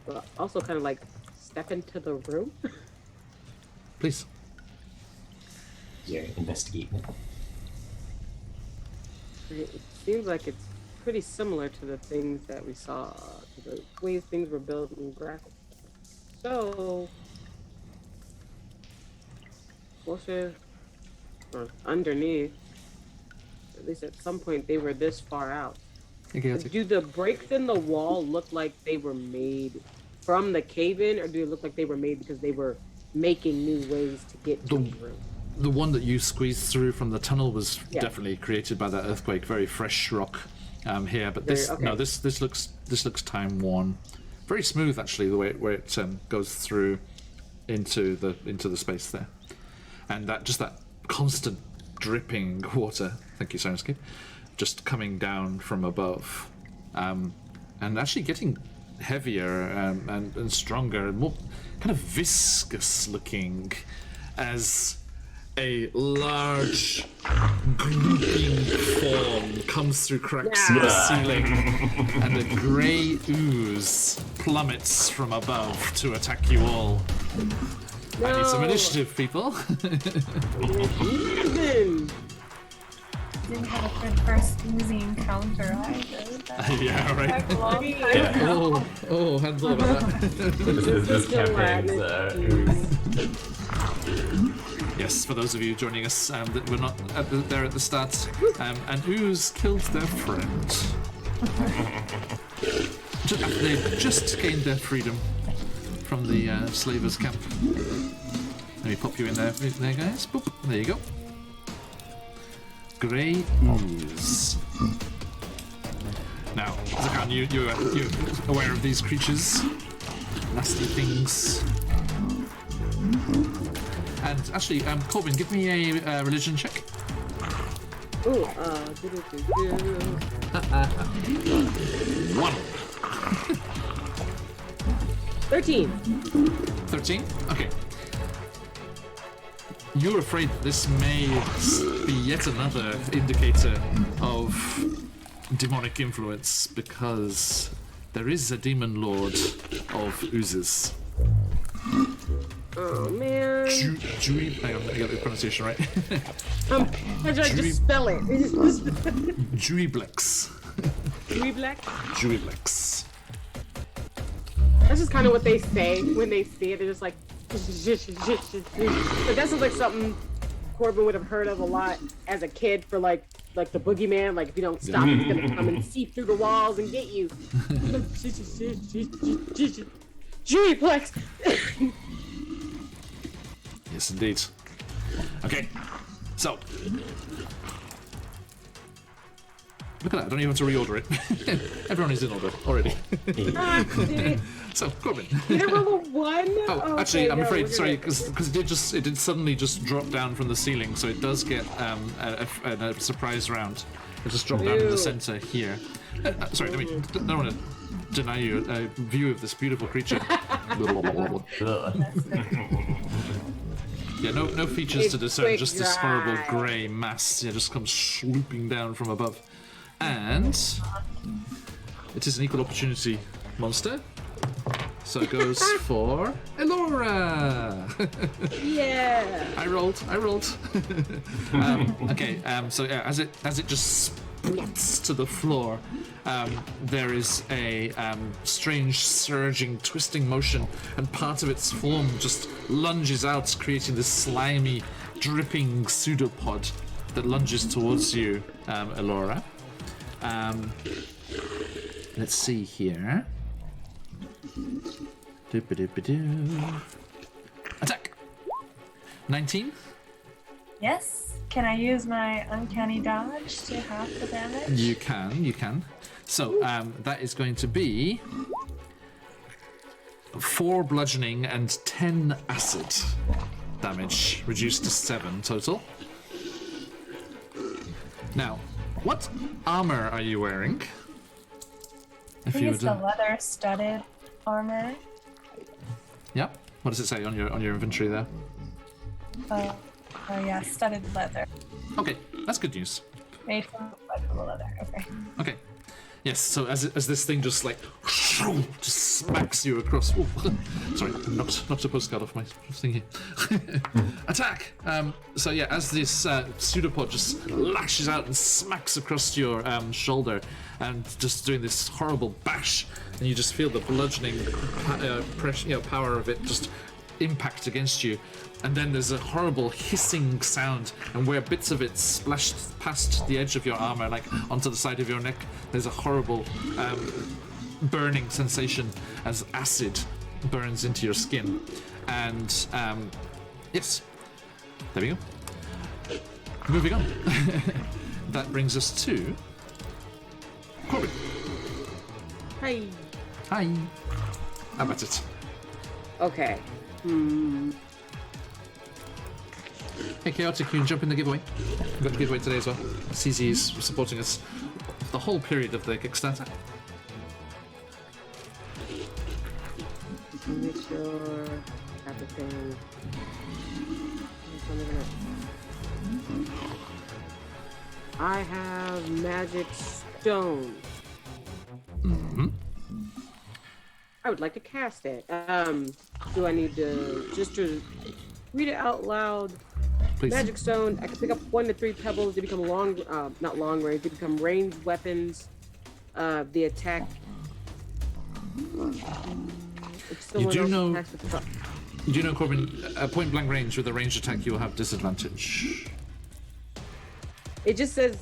But also kind of like step into the room. Please. You're investigating it. It seems like it's pretty similar to the things that we saw, to the ways things were built in Grackle. So, closer or underneath, at least at some point they were this far out. Okay, Do the breaks in the wall look like they were made from the cave-in, or do it look like they were made because they were making new ways to get to the room? The one that you squeezed through from the tunnel was Yeah. definitely created by that earthquake. Very fresh rock here, but this Okay. no, this looks time worn. Very smooth actually, the way it goes through. into the space there, and that constant dripping water. Thank you, Sirenscape. Just coming down from above, and actually getting heavier and stronger and more kind of viscous looking as a large grouping form comes through cracks in the ceiling and a grey ooze plummets from above to attack you all. No. I need some initiative, people. Didn't have a good first oozy encounter either. Yeah, right. Like a long time Yeah. ago. Oh, hadn't thought about that. This campaign's Yes, for those of you joining us that were not there at the start, an ooze killed their friend. They just gained their freedom from the slavers' camp. Let me pop you in there, guys. Boop. There you go. Grey ooze. Now, Zakan, you're aware of these creatures? Nasty things. And actually, Corbin, give me a religion check. Ooh, 1. 13. 13? Okay. You're afraid that this may be yet another indicator of demonic influence because there is a demon lord of oozes. Oh man. Hang on, I got the pronunciation right. How should I just spell it? Juiblex. Black? Juiblex. That's just kind of what they say when they see it. They're just like, but that sounds like something Corbin would have heard of a lot as a kid for like the boogeyman. Like if you don't stop, it's gonna come and seep through the walls and get you. G-plex. Yes, indeed. Okay, so look at that. I don't even have to reorder it. Everyone is in order already. So, Corbin. Did I roll a 1? Oh, actually, I'm afraid, we're sorry, good. because it did suddenly just drop down from the ceiling, so it does get a surprise round. It just dropped down in the Ew. center here. Sorry, I don't want to deny you a view of this beautiful creature. Yeah, no features to discern, quick just this horrible dry. grey mass. Yeah, just comes swooping down from above, and it is an equal opportunity monster. So it goes for Elora. Yeah. I rolled. Okay. So yeah, as it just splats to the floor, there is a strange surging, twisting motion, and part of its form just lunges out, creating this slimy, dripping pseudopod that lunges towards you, Elora. Let's see here. Attack! 19? Yes. Can I use my uncanny dodge to half the damage? You can. So, that is going to be 4 bludgeoning and 10 acid damage, reduced to 7 total. Now, what armor are you wearing? I think it's the leather-studded armor. Yeah. What does it say on your inventory there? Oh yeah, studded leather. Okay, that's good news. Made from flexible leather. Okay. Okay. Yes, so as this thing just like just smacks you across. Ooh, sorry, knocked a postcard off my thing here. Attack! So yeah, as this pseudopod just lashes out and smacks across your shoulder, and just doing this horrible bash, and you just feel the bludgeoning pressure, power of it just impact against you. And then there's a horrible hissing sound, and where bits of it splashed past the edge of your armor, like onto the side of your neck, there's a horrible burning sensation as acid burns into your skin. And yes, there we go. Moving on. That brings us to Corbin. Hi. Hi. How about it? Okay. Hey, Chaotic, you can jump in the giveaway. We've got the giveaway today as well. CZ is supporting us the whole period of the Kickstarter. Make sure everything. I have magic stone. I would like to cast it. Do I need to just to read it out loud? Please. Magic stone. I can pick up 1 to 3 pebbles. They become not long range. They become ranged weapons. The attack. You do know, Corbin, at point blank range with a ranged attack, you will have disadvantage. It just says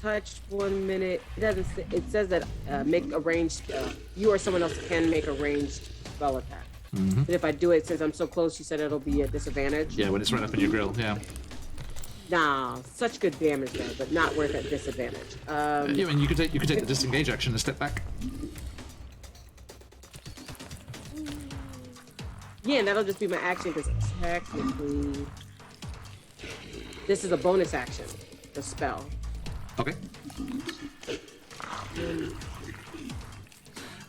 touch 1 minute. It doesn't. It says that make a ranged. You or someone else can make a ranged spell attack. But if I do it, since I'm so close, you said it'll be at disadvantage. Yeah, when it's right up in your grill. Yeah. Nah, such good damage though, but not worth at disadvantage. Yeah, and you could take the disengage action and step back. Yeah, and that'll just be my action because technically this is a bonus action, the spell. Okay.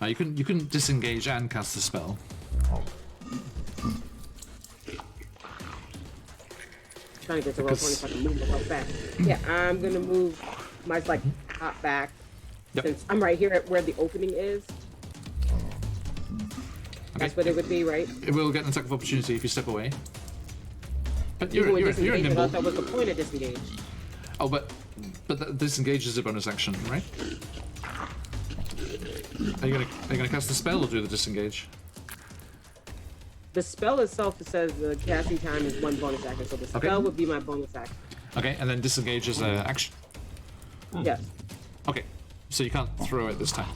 You can disengage and cast the spell. Trying to get to roll 20 so I can move myself back. Yeah, I'm gonna move my hop back since I'm right here at where the opening is. That's what it would be, right? It will get an attack of opportunity if you step away. But Even with you're disengage, I nimble. thought that was the point of disengage. Oh, but disengage is a bonus action, right? Are you gonna cast the spell or do the disengage? The spell itself, it says the casting time is 1 bonus action, so the spell would be my bonus action. Okay, and then disengage is an action. Yes. Okay, so you can't throw it this time.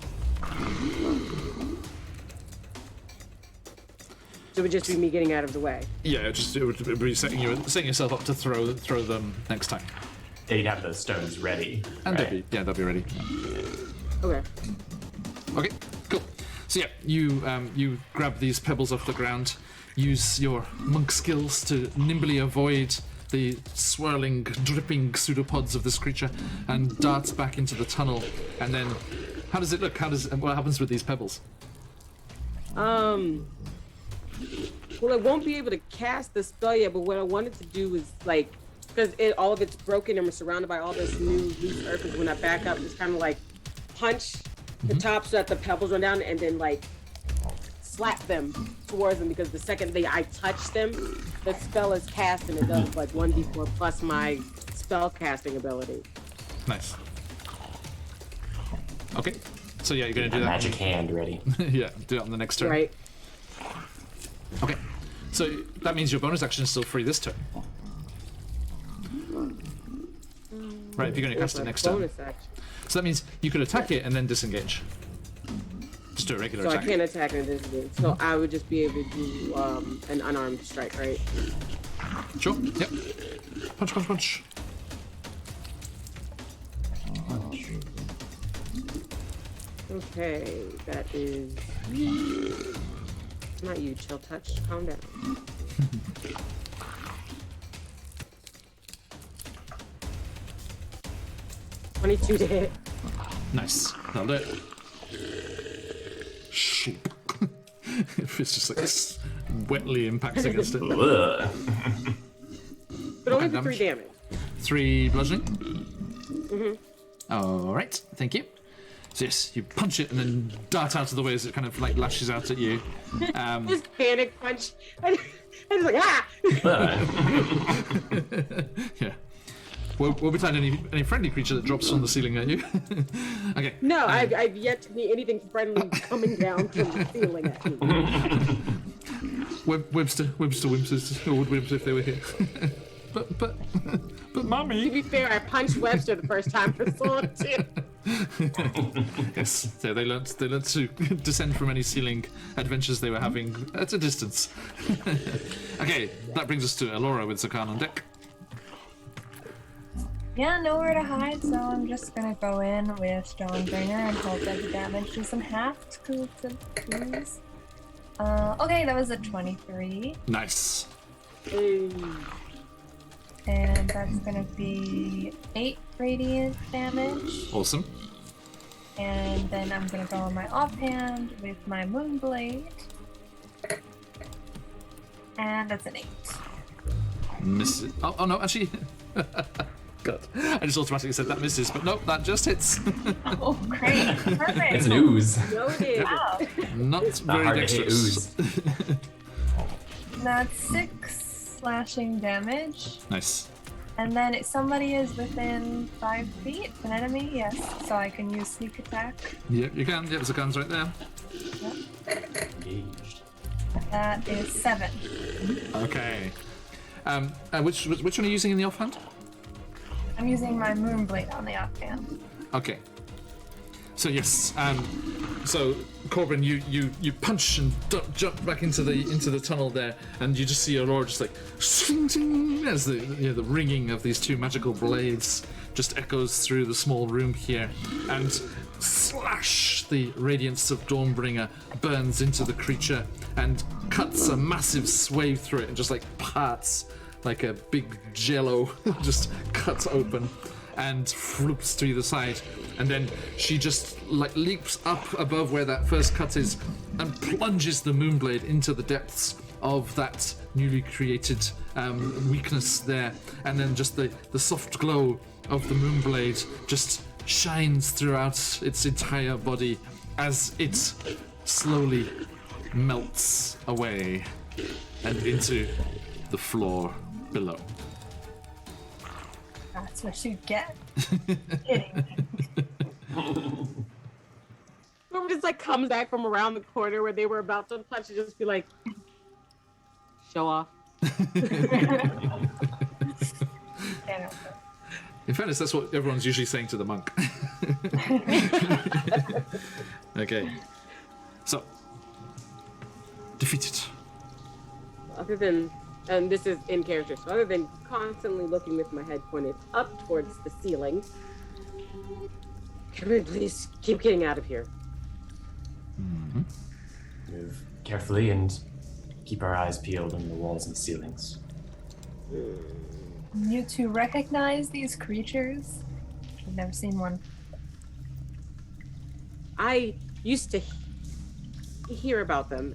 So it would just be me getting out of the way. Yeah, it would be setting yourself up to throw them next time. Yeah, you'd have those stones ready. And right? they'll be ready. Okay. Okay, cool. So yeah, you grab these pebbles off the ground, use your monk skills to nimbly avoid the swirling, dripping pseudopods of this creature, and dart back into the tunnel. And then, how does it look? What happens with these pebbles? Well, I won't be able to cast the spell yet, but what I wanted to do is because all of it's broken and we're surrounded by all this new loose earth, is when I back up, just kind of punch the top so that the pebbles run down, and then slap them towards them, because the second I touch them, the spell is cast and it does 1d4 plus my spell casting ability. Nice. Okay, so yeah, you're gonna do that. Magic hand ready. Yeah, do it on the next turn. Right. Okay, so that means your bonus action is still free this turn. Right, if you're going to cast it next turn. Bonus action. So that means you could attack it and then disengage. Just do a regular So attack. I can't attack and disengage. So I would just be able to do an unarmed strike, right? Sure, yep. Punch, punch, punch. Okay, that is not you. Chill touch. Calm down. $22 to hit. Nice. That'll do it. Shoop. It's just this wetly impacts against it. Ugh. But only for damage. 3 damage. 3 bludgeoning? Alright, thank you. So yes, you punch it and then dart out of the way as it kind of lashes out at you. Just panic punch. I just ah! Yeah. Won't be find any friendly creature that drops from the ceiling at you. Okay. No, I've yet to meet anything friendly coming down from the ceiling at me. Webster or Woodwimps if they were here. but mommy. To be fair, I punched Webster the first time for solo too. Yes, so they learnt to descend from any ceiling adventures they were having at a distance. Okay, that brings us to Elora with Zakan on deck. Yeah, nowhere to hide, so I'm just gonna go in with Dawnbringer and hope that the damage isn't halved, please. Okay, that was a 23. Nice. Hey. And that's gonna be 8 radiant damage. Awesome. And then I'm gonna go on my offhand with my Moonblade. And that's an 8. Misses. Oh no, actually. God. I just automatically said that misses, but nope, that just hits. Oh, great. Perfect. It's an ooze. Noted. Wow. Not Not very hard to hit dexterous. ooze. That's 6 slashing damage. Nice. And then if somebody is within 5 feet, an enemy, yes. So I can use sneak attack. Yep, you can. Yep, the gun's right there. Engaged. That is 7. Okay. Which one are you using in the offhand? I'm using my Moonblade on the offhand. Okay. So yes, so Corbin, you punch and jump back into the tunnel there, and you just see Aurora just like swing, swing, as the ringing of these two magical blades just echoes through the small room here, and slash! The radiance of Dawnbringer burns into the creature and cuts a massive swathe through it, and just like parts like a big jello, just cuts open and floops to either side, and then she just like leaps up above where that first cut is and plunges the Moonblade into the depths of that newly created weakness there, and then just the soft glow of the Moonblade just shines throughout its entire body as it slowly melts away and into the floor below. That's what you get. Kidding. Whoever just like comes back from around the corner where they were about to punch and just be like, show off. In fairness, that's what everyone's usually saying to the monk. Okay. So, defeated. Other than, and this is in character, so other than constantly looking with my head pointed up towards the ceiling, come in, please keep getting out of here. Move carefully and keep our eyes peeled on the walls and ceilings. You two recognize these creatures? I've never seen one. I used to hear about them.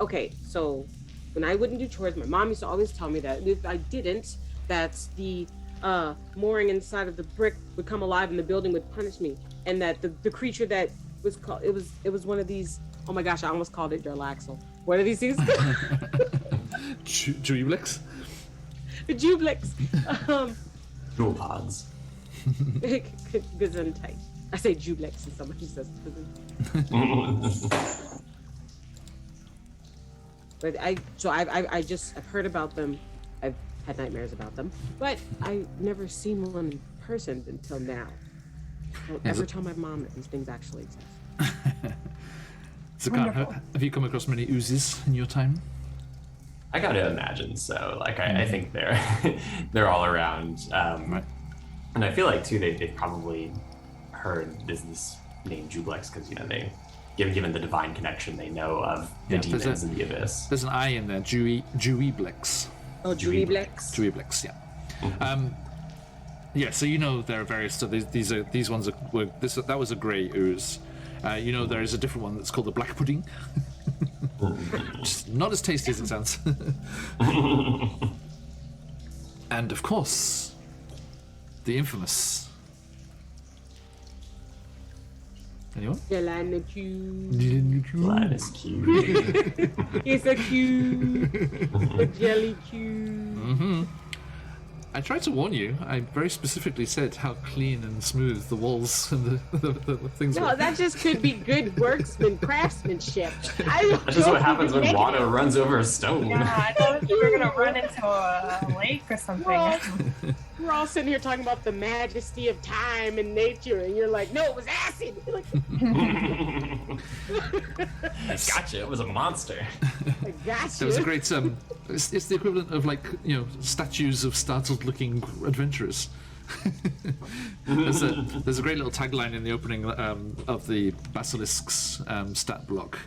Okay, so when I wouldn't do chores, my mom used to always tell me that if I didn't, that the mooring inside of the brick would come alive and the building would punish me, and that the creature that was called, it was one of these, oh my gosh, I almost called it Durlaxle. What are these things? Jublix? The Jublix. Jewel pods. Gesundheit. I say Jublix and somebody says But I've heard about them. I've had nightmares about them, but I've never seen one in person until now. Don't ever tell my mom that these things actually exist. So, have you come across many oozes in your time? I gotta imagine so. Like I think they're all around. Right. And I feel like too they've probably heard this name Jublex because they given the divine connection they know of the demons in the abyss. There's an I in there, Jublix. Oh, Jublix. Jublix, yeah. Yeah, so there are various. So these ones that was a grey ooze. There is a different one that's called the black pudding. Just not as tasty as it sounds. And of course, the infamous. Anyone? Linus cute. It's a cute. A jelly cute. Mm-hmm. I tried to warn you. I very specifically said how clean and smooth the walls and the things were. No, that just could be good craftsmanship. That's just what happens when water runs over a stone. Yeah, I thought we were gonna run into a lake or something. We're all sitting here talking about the majesty of time and nature, and you're like, no, it was acid. You're like, Gotcha, it was a monster. I gotcha. There was a great it's the equivalent of statues of startled-looking adventurers. There's a great little tagline in the opening of the Basilisk's stat block,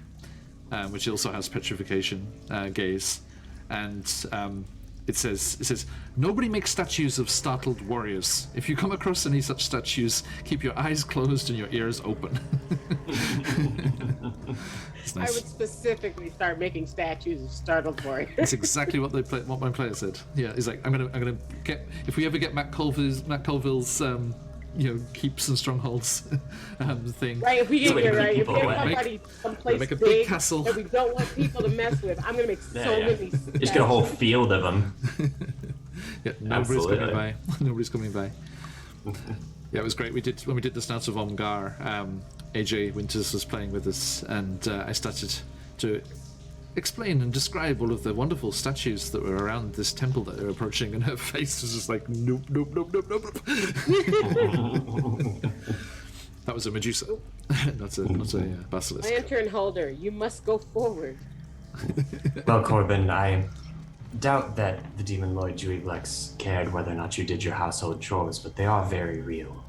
which also has petrification gaze, and it says, nobody makes statues of startled warriors. If you come across any such statues, keep your eyes closed and your ears open. It's nice. I would specifically start making statues of startled warriors. That's exactly what what my player said. Yeah, he's like, I'm gonna get, if we ever get Matt Colville's keeps and strongholds thing. Right, if we get here, right, if we People have away. somebody someplace Make a big big castle. that we don't want people to mess with, I'm gonna make so many statues. Just get a whole field of them. Yeah, nobody's Absolutely. coming by. Nobody's coming by. Yeah, it was great. When we did the Snouts of Omgar, AJ Winters was playing with us, and I started to explain and describe all of the wonderful statues that were around this temple that they were approaching, and her face was just like, nope, nope, nope, nope, nope. That was a Medusa, not a basilisk. Lantern holder, you must go forward. Well, Corbin, I doubt that the demon lord Juiglex cared whether or not you did your household chores, but they are very real.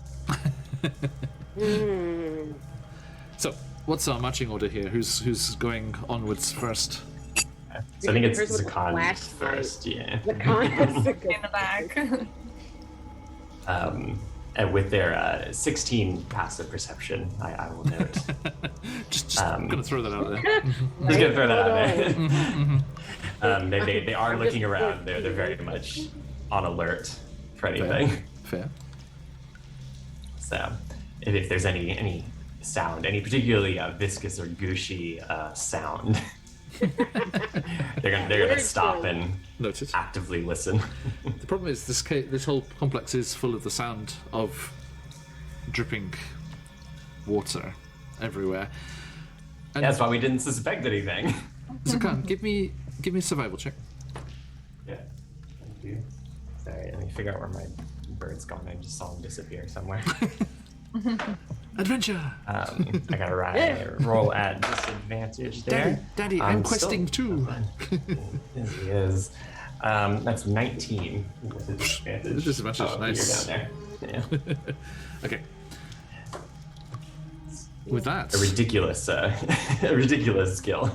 So, what's our marching order here? Who's going onwards first? So I think it's First with the Zakan flashlight. first, yeah. The contest. In the back. And with their 16 passive perception, I will note. Just gonna throw that out there. Just gonna throw that out there. They are looking around. They're very much on alert for anything. Fair. So, if there's any sound, any particularly viscous or gushy sound, they're gonna stop and Noted. actively listen. The problem is this whole complex is full of the sound of dripping water everywhere. And That's why we didn't suspect anything. Zakan, give me a survival check. Yeah. Thank you. Sorry, let me figure out where my bird's gone. I just saw him disappear somewhere. Adventure. I gotta roll at disadvantage there. Daddy, I'm questing too. Yes, he is. That's 19 with disadvantage. Disadvantage, Oh, nice. You're down there. Yeah. Okay. With that, A ridiculous skill.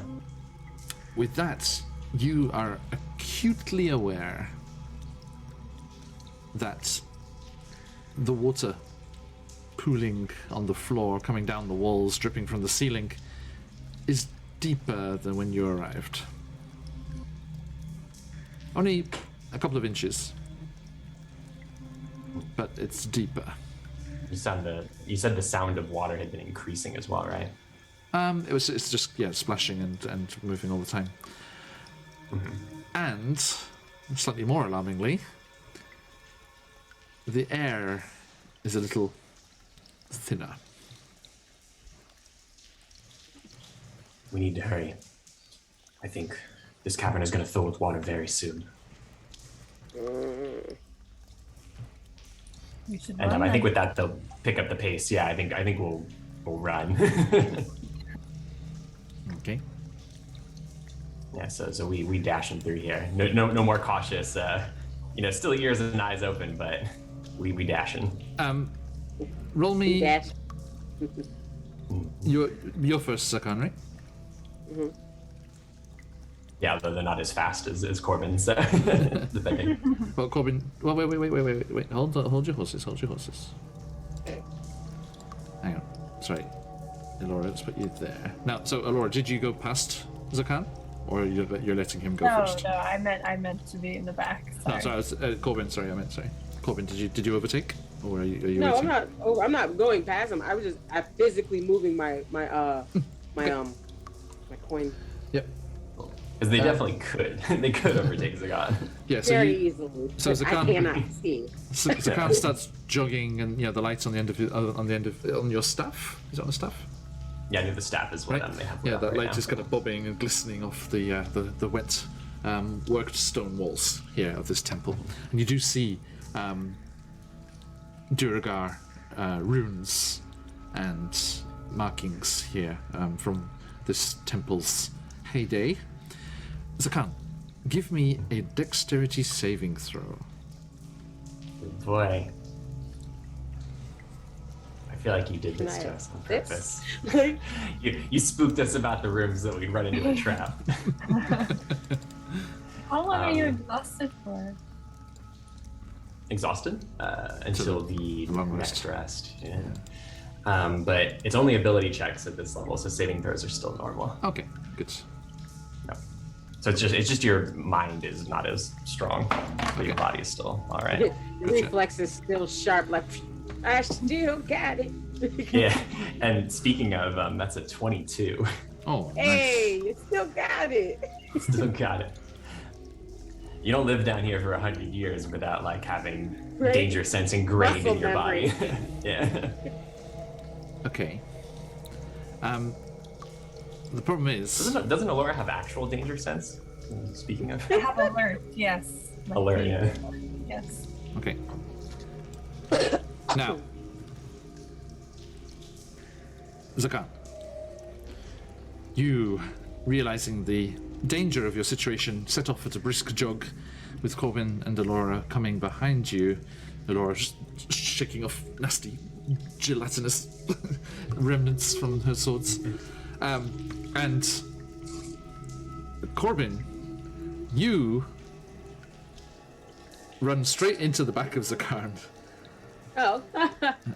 with that, you are acutely aware that the water pooling on the floor, coming down the walls, dripping from the ceiling, is deeper than when you arrived. Only a couple of inches, but it's deeper. You said the sound of water had been increasing as well, right? It's just splashing and moving all the time. And slightly more alarmingly, the air is a little thinner. We need to hurry. I think this cavern is going to fill with water very soon. We should And run I think then. with that they'll pick up the pace. Yeah, I think we'll run. Okay. Yeah, so we dashing through here. No more cautious. Still ears and eyes open, but we dashing. Roll me Dash. your first, Zakan, right? Yeah, though they're not as fast as Corbin's defending. Well, Corbin. Well, wait. Hold your horses. Hang on. Sorry, Elora. Let's put you there. Now, so Elora, did you go past Zakan, or you're letting him go No, first? no, I meant to be in the back. No, Sorry. sorry. I was, Corbin. Sorry, I meant sorry. Corbin, did you overtake, or are you? No, waiting? I'm not going past him. I'm physically moving my coin Yep. Because they definitely could. They could overtake Zagan. Yeah. So very you, easily. so but I Zakan- cannot see. Zakan starts jogging, and the lights on the end of on your staff. Is it on the staff? Yeah, I think the staff is what Right. they have. Yeah, up that right light now. is kind of bobbing and glistening off the wet, worked stone walls here of this temple, and you do see Duragar runes and markings here from this temple's heyday. Zakan, give me a dexterity saving throw. Boy. I feel like you did this Can I to us on this? purpose. Like, You spooked us about the rooms that we'd run into a trap. How long are you exhausted for? Exhausted until the long next rest. Yeah. But it's only ability checks at this level, so saving throws are still normal. Okay, good. No. So it's just your mind is not as strong, but your body is still all right. the reflex is still sharp. Like, I still got it. Yeah. And speaking of, that's a 22. Oh, nice. Hey, you still got it. Still got it. You don't live down here for 100 years without like having Right. danger sense ingrained Muscle in your body. memory. Yeah. Okay. The problem is... Doesn't Alora have actual danger sense? Speaking of I have alert, yes. Like alert, the- yeah. Yes. Okay. Now, Zakan, you, realizing the danger of your situation, set off at a brisk jog with Corbin and Alora coming behind you. Alora just shaking off nasty gelatinous remnants from her swords. And Corbin, you run straight into the back of Zakarn Oh.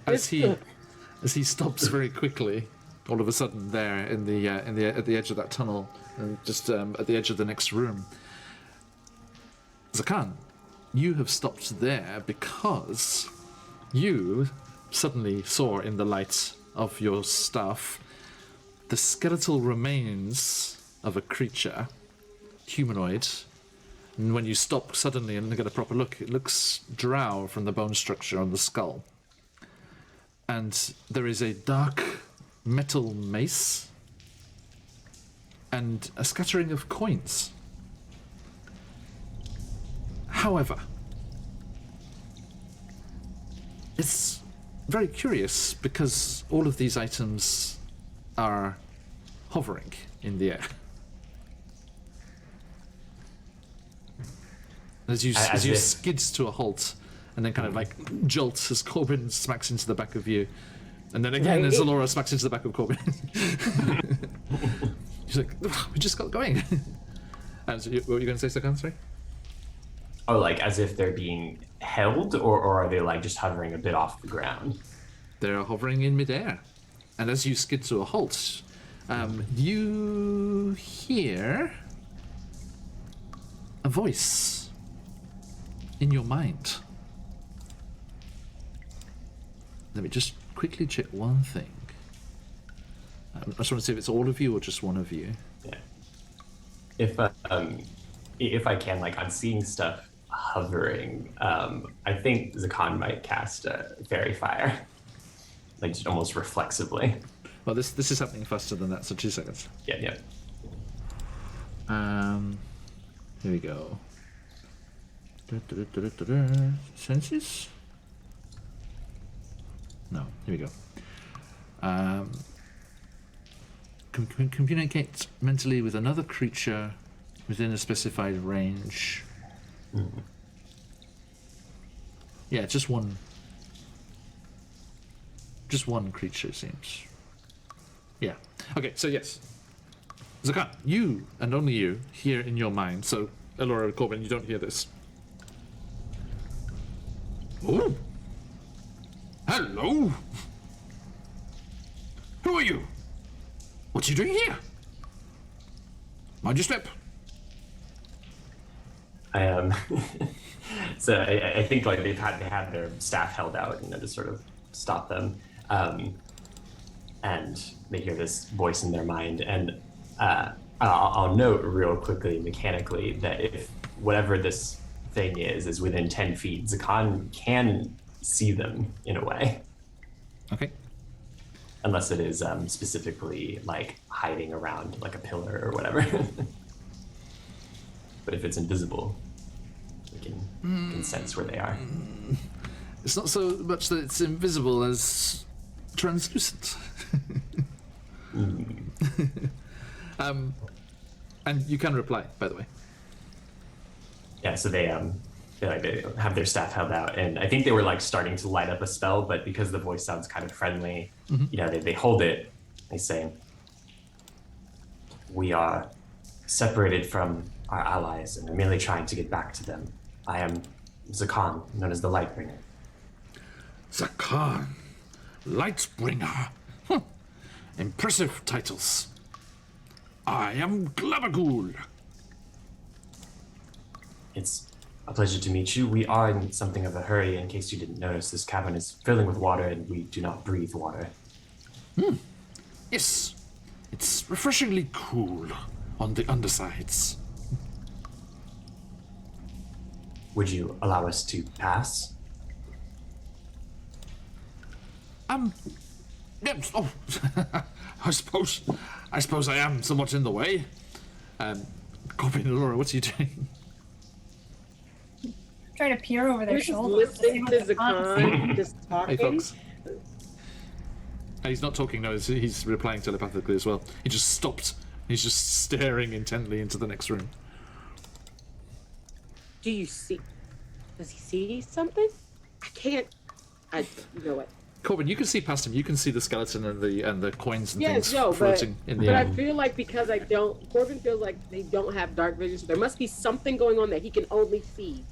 as he stops very quickly. All of a sudden, there at the edge of that tunnel, and just at the edge of the next room. Zakan, you have stopped there because you suddenly saw in the light of your staff the skeletal remains of a creature, humanoid. And when you stop suddenly and get a proper look, it looks drow from the bone structure on the skull. And there is a dark metal mace and a scattering of coins. However, it's very curious because all of these items are hovering in the air. As you if- skids to a halt, and then kind of like jolts as Corbin smacks into the back of you, and then again as Alora smacks into the back of Corbin. She's like, "Ugh, we just got going." And so what were you going to say, Sakan? Sorry. Oh, like as if they're being held, or are they like just hovering a bit off the ground? They're hovering in midair, and as you skid to a halt, you hear a voice in your mind. Let me just quickly check one thing. I just want to see if it's all of you or just one of you. Yeah. If I can, like, I'm seeing stuff hovering. I think Zakan might cast a fairy fire, like just almost reflexively. Well, this is happening faster than that, so 2 seconds. Yeah. Here we go. Senses? No, here we go. Communicate mentally with another creature within a specified range. Yeah, just one. Just one creature, it seems. Yeah. Okay, so yes. Zakan, you, and only you, hear in your mind. So, Elora, Corbin, you don't hear this. Oh! Hello! Who are you? What are you doing here? Mind your step. So I think like they had their staff held out, to sort of stop them, and they hear this voice in their mind. And I'll note real quickly, mechanically, that if whatever this thing is within 10 feet, Zakan can see them in a way. Okay. Unless it is specifically like hiding around like a pillar or whatever. But if it's invisible, we can sense where they are. It's not so much that it's invisible as translucent. Mm. And you can reply, by the way. Yeah, so they they have their staff held out, and I think they were like starting to light up a spell, but because the voice sounds kind of friendly, they hold it. They say, "We are separated from our allies, and we're merely trying to get back to them. I am Zakan, known as the Lightbringer." Zakan, Lightbringer. Impressive titles. I am Glabagul. It's a pleasure to meet you. We are in something of a hurry. In case you didn't notice, this cavern is filling with water, and we do not breathe water. Yes, it's refreshingly cool on the undersides. Would you allow us to pass? Yes, oh, I suppose I am somewhat in the way. Corbin and Laura, what are you doing? Trying to peer over their We're just shoulders. to see listening what to the fuck. Zakan just Hey, talking. folks. He's not talking, no, he's replying telepathically as well. He just stopped. He's just staring intently into the next room. Do you see? Does he see something? I can't. You know what? Corbin, you can see past him. You can see the skeleton and the coins and Yes, things no, floating in the but air. I feel like because I don't, Corbin feels like they don't have dark vision, so there must be something going on that he can only see,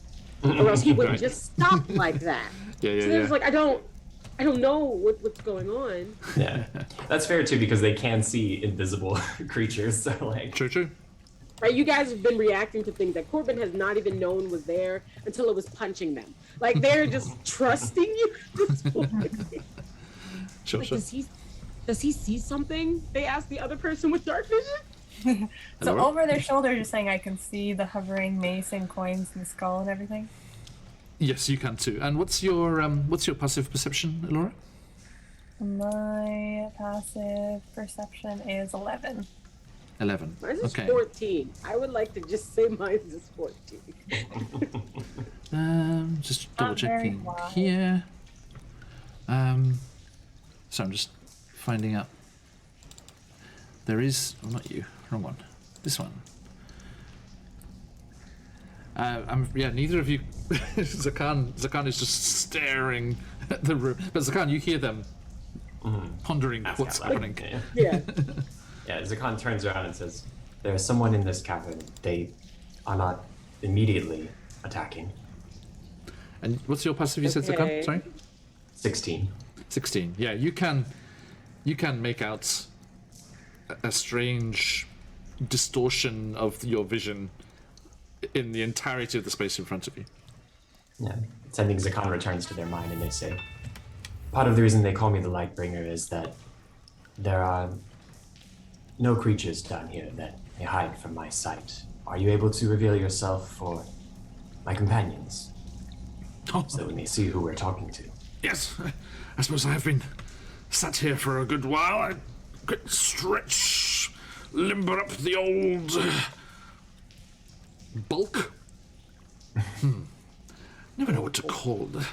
or else he wouldn't Right. just stop like that. Yeah, So it's like I don't know what's going on. Yeah, that's fair too, because they can see invisible creatures. So like, True. Right? You guys have been reacting to things that Corbin has not even known was there until it was punching them. Like they're just trusting you at this point. Sure. Like, does he see something? They asked the other person with dark vision. So Hello? over their shoulder, you're saying I can see the hovering mace and coins and skull and everything? Yes, you can too. And what's your passive perception, Laura? My passive perception is 11. 11. Mine is Okay. 14. I would like to just say mine is 14. Just Not double very checking wide. here. So I'm just finding out. There is, oh, not you, wrong one. This one. Neither of you. Zakan is just staring at the room. But Zakan, you hear them pondering That's what's kind of happening. like- Yeah. Yeah, Zakan turns around and says, "There is someone in this cavern. They are not immediately attacking." And what's your passive? You said Okay. Zakan. Sorry. 16. 16. Yeah, you can make out a strange distortion of your vision in the entirety of the space in front of you. Yeah. Sending Zakan returns to their mind, and they say, "Part of the reason they call me the Lightbringer is that there are no creatures down here that may hide from my sight. Are you able to reveal yourself for my companions, so that we may see who we're talking to?" Yes, I suppose I have been sat here for a good while. I could stretch, limber up the old bulk. Never know what to call the.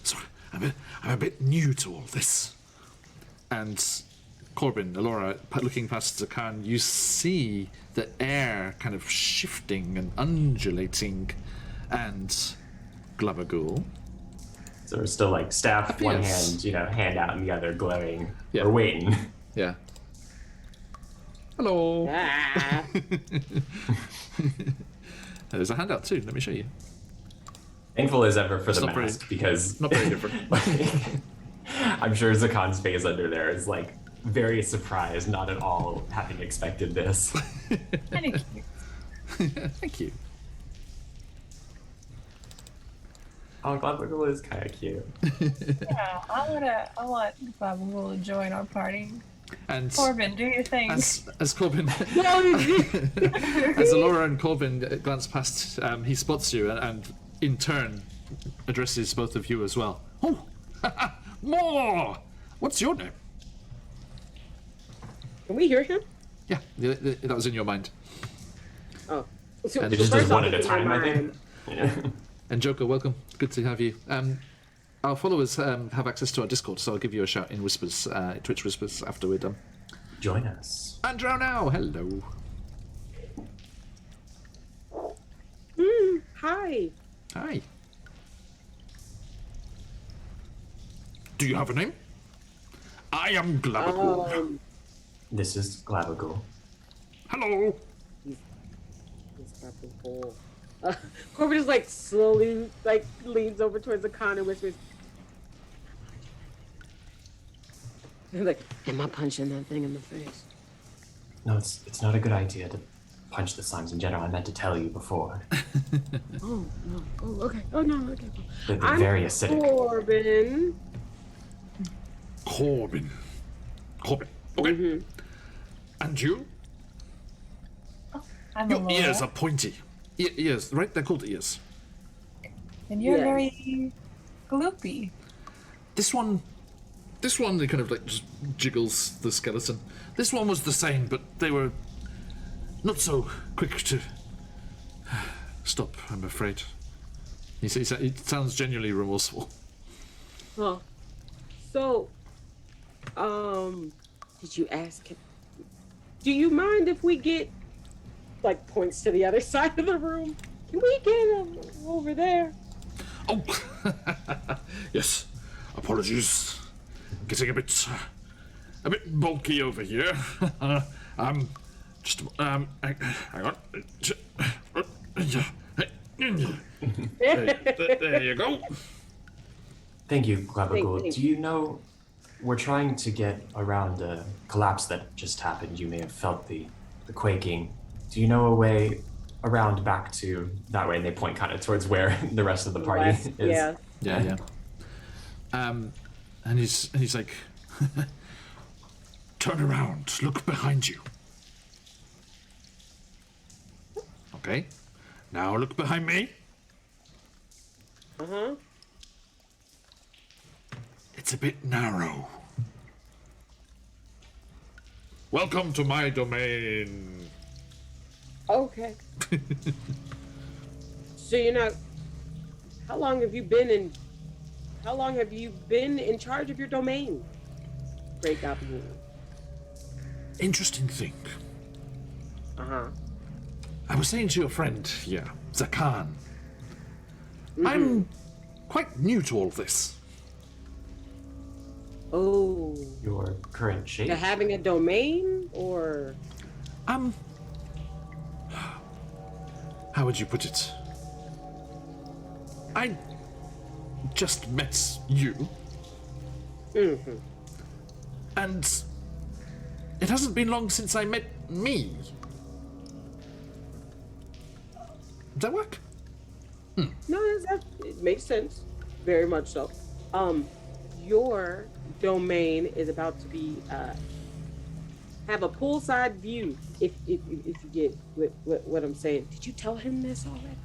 Sorry, I'm a bit new to all this. And Corbin, Alora, looking past Zakan, you see the air kind of shifting and undulating, and Glabagul. So we're still like staff, one Yes. hand, hand out, and the other glowing. Yeah. We're waiting. Yeah. Hello. Ah. There's a handout too. Let me show you. Thankful as ever for It's the not very- mask, because Not very different. I'm sure Zakan's face under there is like very surprised, not at all having expected this. Kind of cute. Thank you. Oh, Glabagul is kind of cute. Yeah, I want Glabagul to join our party. And Corbin, do your thing. as Corbin, No, as Alora and Corbin glance past, he spots you and in turn addresses both of you as well. Oh, more. What's your name? Can we hear him? Yeah, that was in your mind. Oh. So, And It just first does off, one at a it's in my time, I think. mind. Yeah. And Joker, welcome. Good to have you. Our followers have access to our Discord, so I'll give you a shout in whispers, Twitch whispers, after we're done. Join us. Andrew now, hello. Hi. Hi. Do you have a name? I am Glabagool. This is Glabagool. Hello. He's probably whole. Corbin just like slowly like leans over towards the con and whispers, he's like, am I punching that thing in the face? No, it's not a good idea to punch the slimes in general. I meant to tell you before. Oh, no. Oh, okay. Oh, no, okay. They're very acidic. Corbin. Corbin. Okay. Mm-hmm. And you? I'm Your Laura. ears are pointy. Ears, right? They're called ears. And you're Yes. very gloopy. This one, they kind of like just jiggles the skeleton. This one was the same, but they were not so quick to stop, I'm afraid. He sounds genuinely remorseful. Huh. So, did you ask him? Do you mind if we get, like, points to the other side of the room? Can we get over there? Oh, yes. Apologies. Getting a bit bulky over here. Just hang on. There you go. Thank you, Glabagool. Thank Do you know, we're trying to get around a collapse that just happened. You may have felt the quaking. Do you know a way around back to that way? And they point kind of towards where the rest of the party West, is. yeah. Yeah. And he's like, turn around, look behind you. Okay. Now look behind me. Uh-huh. It's a bit narrow. Welcome to my domain. Okay. So you're not. How long have you been in charge of your domain? Great Gabagool. Interesting thing. Uh-huh. I was saying to your friend here, Zakan, I'm quite new to all this. Oh. Your current shape. To having a domain or How would you put it? I just met you. And it hasn't been long since I met me. Does that work? No, it makes sense. Very much so. Your domain is about to be have a poolside view. If you get what I'm saying. Did you tell him this already?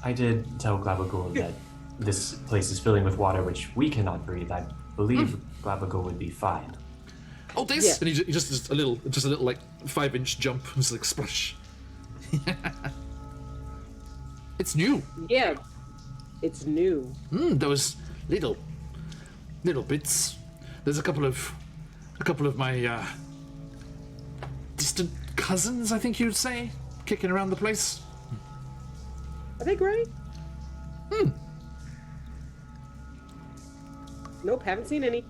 I did tell Glabagool that this place is filling with water which we cannot breathe. I believe Glabagool would be fine. Oh, this! Yeah. And he just a little like 5-inch jump. Just like splash. It's new. Yeah. It's new. Those little bits. There's a couple of my distant cousins, I think you'd say, kicking around the place. Are they great? Nope, haven't seen any.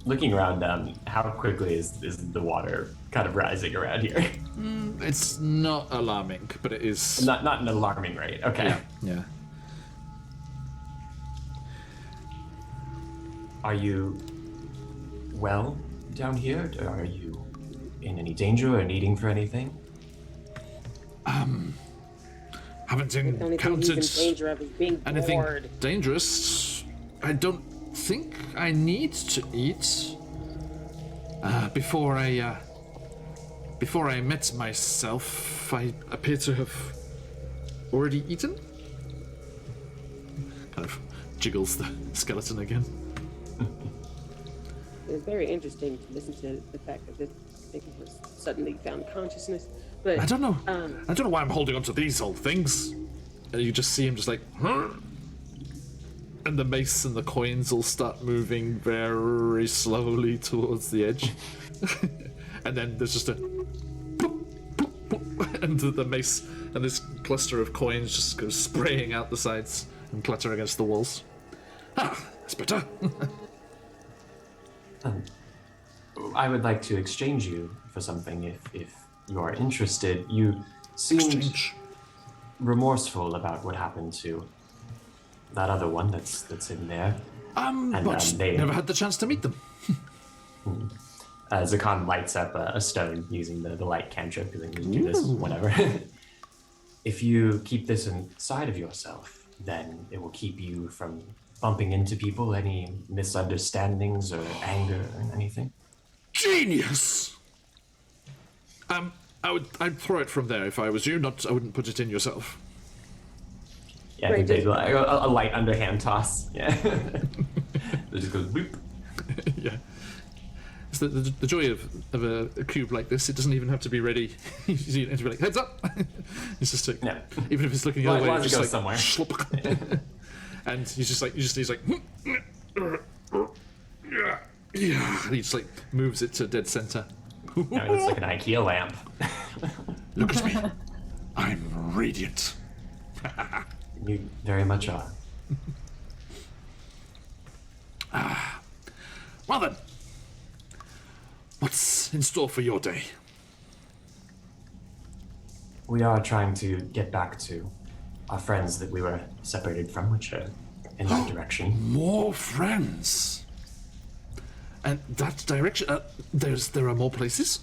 Looking around, how quickly is the water kind of rising around here? It's not alarming, but it is. Not an alarming rate. Okay. Yeah. Are you well down here? Are you in any danger or needing for anything? Haven't The only thing encountered he's in danger of is being anything bored. dangerous. I don't think I need to eat. Before I met myself, I appear to have already eaten. Kind of jiggles the skeleton again. It's very interesting to listen to the fact that this thing was suddenly found consciousness. But I don't know. I don't know why I'm holding on to these old things. And you just see him just like, huh? And the mace and the coins will start moving very slowly towards the edge. And then there's just a plop, plop, plop, and the mace and this cluster of coins just goes spraying out the sides and clatter against the walls. Ah, that's better. I would like to exchange you for something if you are interested. You seemed Exchange. remorseful about what happened to that other one that's in there. But they never had the chance to meet them. Zakan lights up a stone using the light cantrip because he can do this whatever. If you keep this inside of yourself, then it will keep you from bumping into people, any misunderstandings or anger or anything. Genius! I'd throw it from there if I was you. I wouldn't put it in yourself. Yeah, I think they do like a light underhand toss. Yeah. It just goes boop. Yeah. It's the joy of a cube like this. It doesn't even have to be ready. You see it to be like, heads up! It's just like, Yeah. even if it's looking the other way, As it's it just goes like, somewhere. slop. And he's like, yeah. And he just like moves it to dead center. No, it's like an IKEA lamp. Look at me. I'm radiant. You very much are. Well then, what's in store for your day? We are trying to get back to our friends that we were separated from, which are in that direction. More friends. And that direction. There are more places.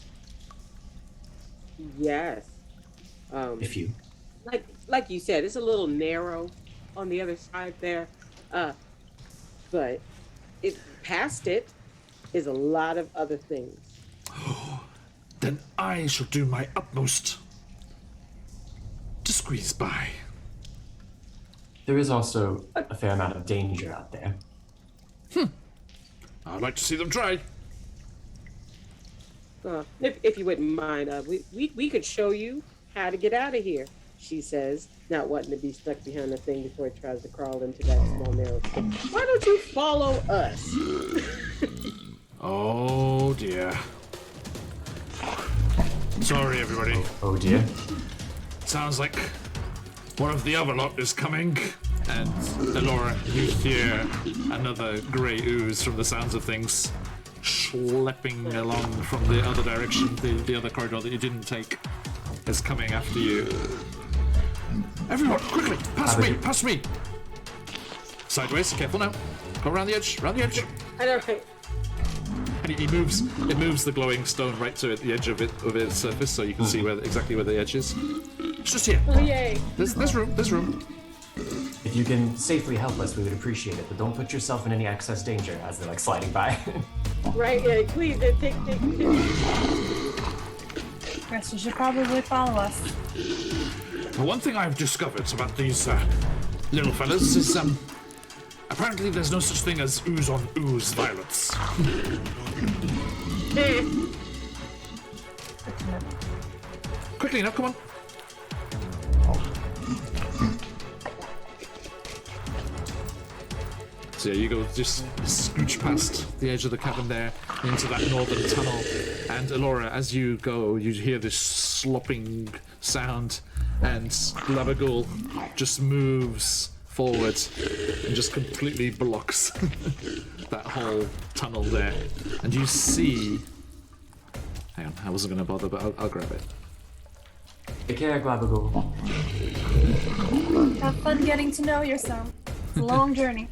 Yes. If you Like you said, it's a little narrow on the other side there. But past it is a lot of other things. Then I shall do my utmost to squeeze by. there is also a fair amount of danger out there. I'd like to see them try. If you wouldn't mind, we could show you how to get out of here, she says, not wanting to be stuck behind the thing before it tries to crawl into that small narrow space. Why don't you follow us? Oh dear. Sorry, everybody. Oh dear. Sounds like one of the other lot is coming. And Elora, you hear another grey ooze from the sounds of things schlepping along from the other direction, the other corridor that you didn't take is coming after you. Everyone, quickly, past me! Sideways, careful now. Go around the edge, I know, right? And it moves the glowing stone right to the edge of its surface, so you can see exactly where the edge is. It's just here. Oh, yay. There's room. If you can safely help us, we would appreciate it, but don't put yourself in any excess danger as they're like sliding by. Right, yeah, please, take. Guess you should probably follow us. Well, one thing I've discovered about these little fellas is apparently there's no such thing as ooze on ooze violence. Quickly now, come on. So yeah, you go just scooch past the edge of the cavern there into that northern tunnel, and Elora, as you go, you hear this slopping sound, and Labagul just moves forward and just completely blocks that whole tunnel there, and you see. Hang on, I wasn't going to bother, but I'll grab it. Take care, Glabagool. Have fun getting to know yourself. It's a long journey.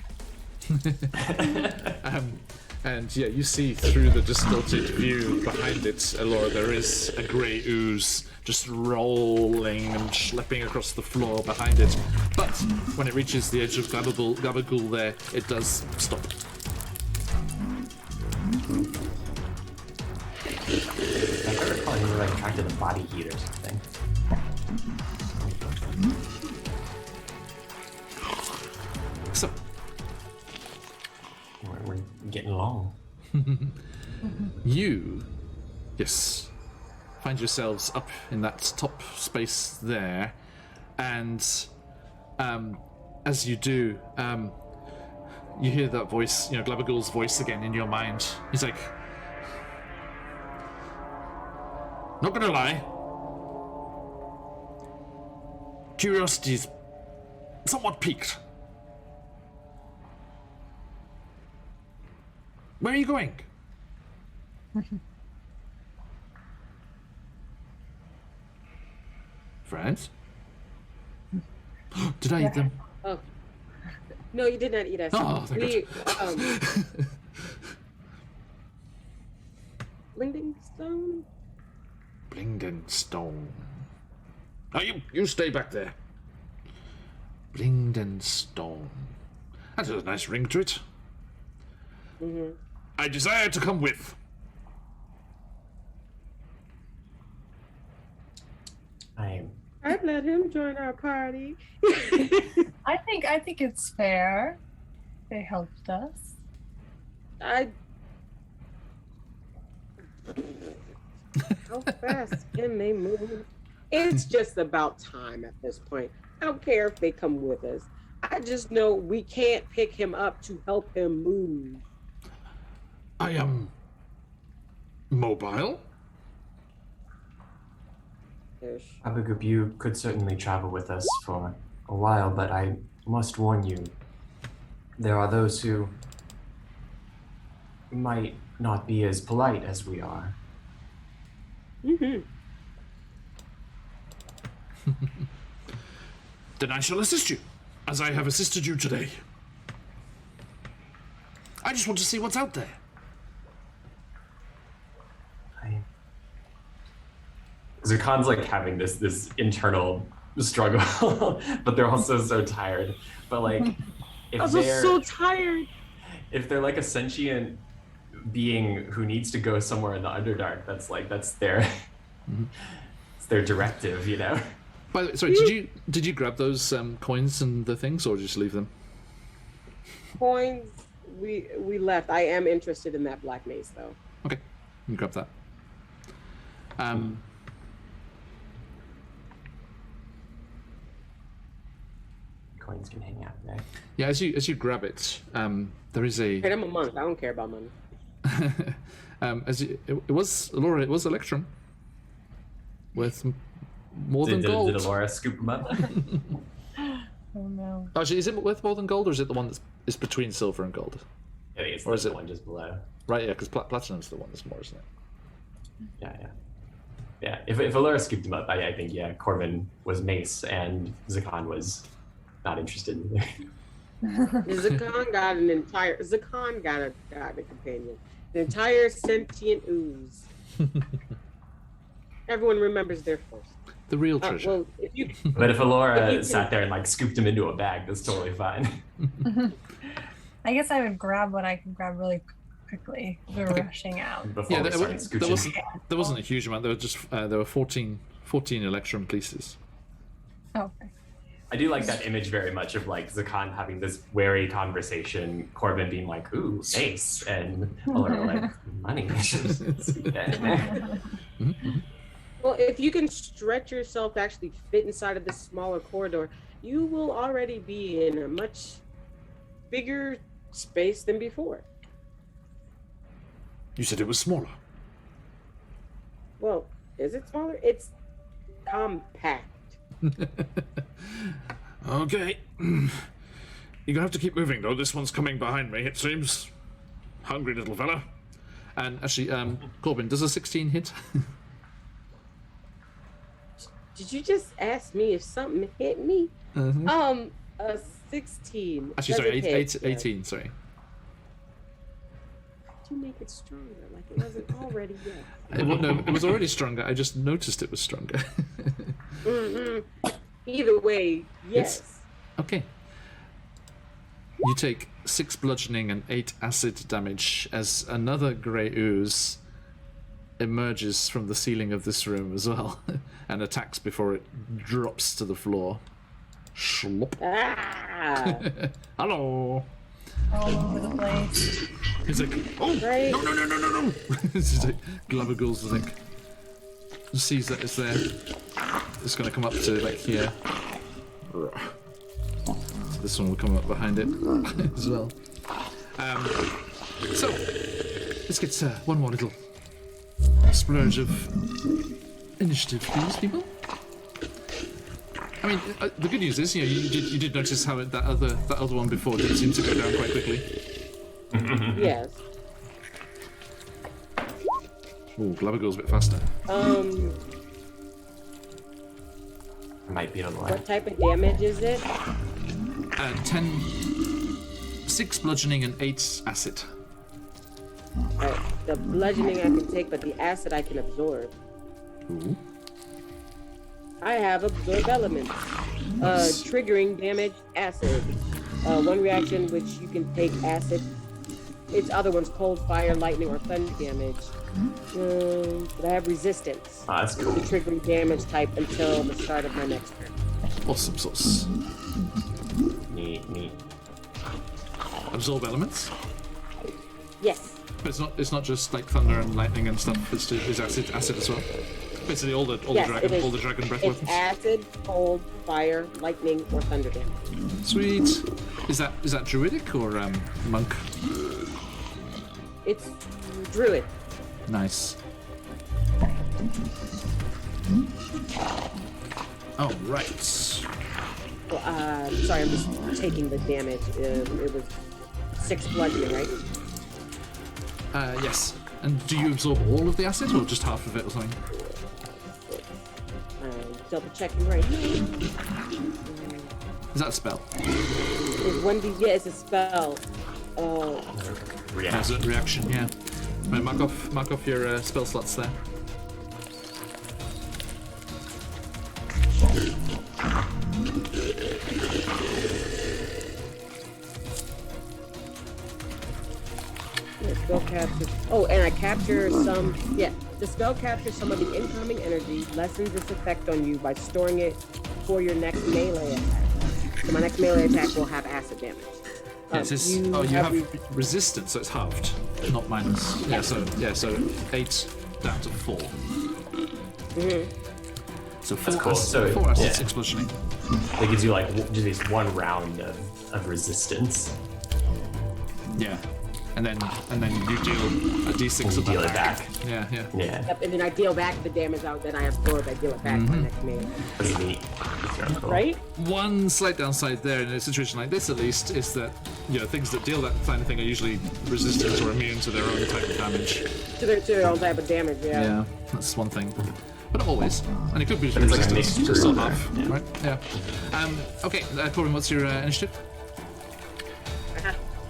And yeah, you see through the distorted view behind it, Elora, there is a grey ooze just rolling and schlepping across the floor behind it. But when it reaches the edge of Gabagool there, it does stop. I recall you were like attracted to body heat or something. So, We're getting along. you, yes, find yourselves up in that top space there, and as you do, you hear that voice, Glabagul's voice again in your mind. He's like, not gonna lie, curiosity's somewhat piqued. Where are you going? Friends? Did I eat them? Oh. No, you did not eat us. Oh, thank Blingding Stone? Blingden Stone. Oh, you stay back there. Blingden Stone. That has a nice ring to it. Mm-hmm. I desire to come with. I'd let him join our party. I think it's fair. They helped us. How fast can they move? It's just about time at this point. I don't care if they come with us. I just know we can't pick him up to help him move. I am mobile. Abagoop, you could certainly travel with us for a while, but I must warn you, there are those who might not be as polite as we are. Mm-hmm. Then I shall assist you, as I have assisted you today. I just want to see what's out there. Zakan's like having this internal struggle, but they're also so tired. But like, if I'm they're so tired. If they're like a sentient being who needs to go somewhere in the Underdark, that's their it's their directive, you know. By the way, sorry, did you grab those coins and the things, or just leave them? Coins, we left. I am interested in that black mace, though. Okay, you grab that. Coins can hang out there. Yeah, as you grab it, there is a. Hey, I'm a monk. I don't care about money. It was Laura. It was Electrum. With more than gold. Did Laura scoop them up? Oh no. Actually, is it worth more than gold, or is it the one that's between silver and gold? I think it's Or is the it- one just below. Right, yeah, because platinum's the one that's more, isn't it? Yeah. If Alora scooped them up, I think Corbin was mace and Zakan was not interested in it. Zakan got a companion. An entire sentient ooze. Everyone remembers their first. The real treasure. Well, if you But if Alora you sat there and like scooped him into a bag, that's totally fine. I guess I would grab what I can grab really quickly. We're rushing out. Before we started scooching. There wasn't a huge amount. There were just there were 14 Electrum pieces. Oh, okay. I do like that image very much of like Zakan having this wary conversation, Corbin being like, "Ooh, mace," and Alora like, "Money." Well, if you can stretch yourself to actually fit inside of this smaller corridor, you will already be in a much bigger space than before. You said it was smaller. Well, is it smaller? It's compact. Okay. You're gonna have to keep moving though. This one's coming behind me, it seems. Hungry little fella. And actually, Corbin, does a 16 hit? Did you just ask me if something hit me? Mhm. A 16. Actually, sorry, doesn't hit, 18, sorry. To make it stronger, like it wasn't already yet. No, it was already stronger. I just noticed it was stronger. Either way, yes. Okay. You take 6 bludgeoning and 8 acid damage as another grey ooze emerges from the ceiling of this room as well and attacks before it drops to the floor. Schlop. Ah! Hello. All over the place. He's like, oh, Right. no. He's like, Glabbergools, I think. Sees that it's there. It's going to come up to like here. So this one will come up behind it as well. So, let's get one more little splurge of initiative, please, people. I mean, the good news is, you did notice how that other one before did seem to go down quite quickly. Yes. Ooh, Blubber goes a bit faster. Might be on the line. What type of damage is it? 6 bludgeoning and 8 acid. Alright, the bludgeoning I can take, but the acid I can absorb. Ooh. I have absorb elements. Triggering damage, acid. One reaction which you can take acid. Its other one's cold, fire, lightning, or thunder damage. But I have resistance. Oh, that's cool. The triggering damage type until the start of my next turn. Awesome sauce. Neat. Absorb elements. Yes. But it's not just like thunder and lightning and stuff. It's acid as well. Basically all the dragon breath It's weapons. acid, cold, fire, lightning, or thunder damage. Sweet. Is that druidic or monk? It's druid. Nice. Oh right. Sorry, I'm just taking the damage. It was 6 bludgeoning, right? Yes. And do you absorb all of the acid or just half of it or something? Double checking right now. Is that a spell? It's 1d. Yeah, it's a spell. As a reaction, yeah. Right, mark off your spell slots there. The spell captures. Oh, and I capture some. Yeah, the spell captures some of the incoming energy, lessens its effect on you by storing it for your next melee attack. So my next melee attack will have acid damage. Yeah, you have resistance, so it's halved, not minus. Yeah, so 8 down to 4. So 4 cool. acid, So, 4 acid, yeah. 6 bludgeoning. It gives you like just this one round of resistance. Yeah, and then you deal a d6 of Deal that it back. Yeah. Yeah, Yep, and then I deal back the damage out that I absorb. I deal it back my next melee. that's neat. That's very cool. Right? One slight downside there in a situation like this, at least, is that things that deal that kind of thing are usually resistant or immune to their own type of damage. To their own type of damage, yeah. That's one thing. But not always. And it could be But it's like a resistance mixture to still there. have, Yeah. right? Yeah. Okay, Corbin, what's your initiative?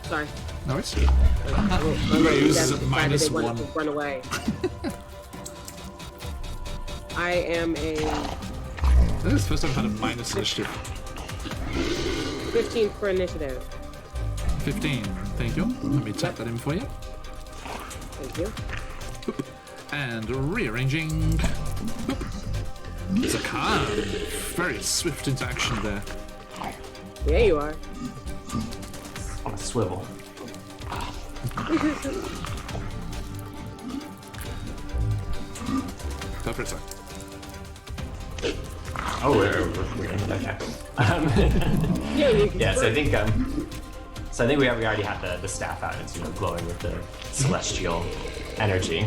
Sorry. No worries. Well, Use is decided at they minus wanted 1. to run away. I am a I think it's the first time I've had a minus initiative. 15 for initiative. 15, thank you. Let me tap that in for you. Thank you. And rearranging. Zakan, very swift into action there. There you are. On a swivel. Go for it, sir. Oh, we're in. Okay. Yeah, So I think we already had the staff out. It's glowing with the celestial energy.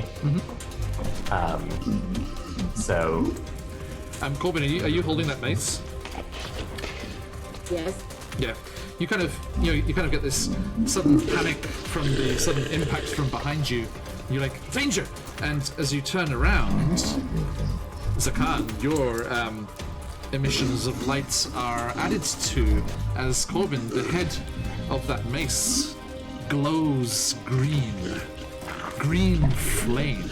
So Corbin, are you holding that mace? Yes. Yeah. You kind of get this sudden panic from the sudden impact from behind you. You're like, danger! And as you turn around, Zakan, your emissions of light are added to as Corbin, the head of that mace, glows green. Green flame.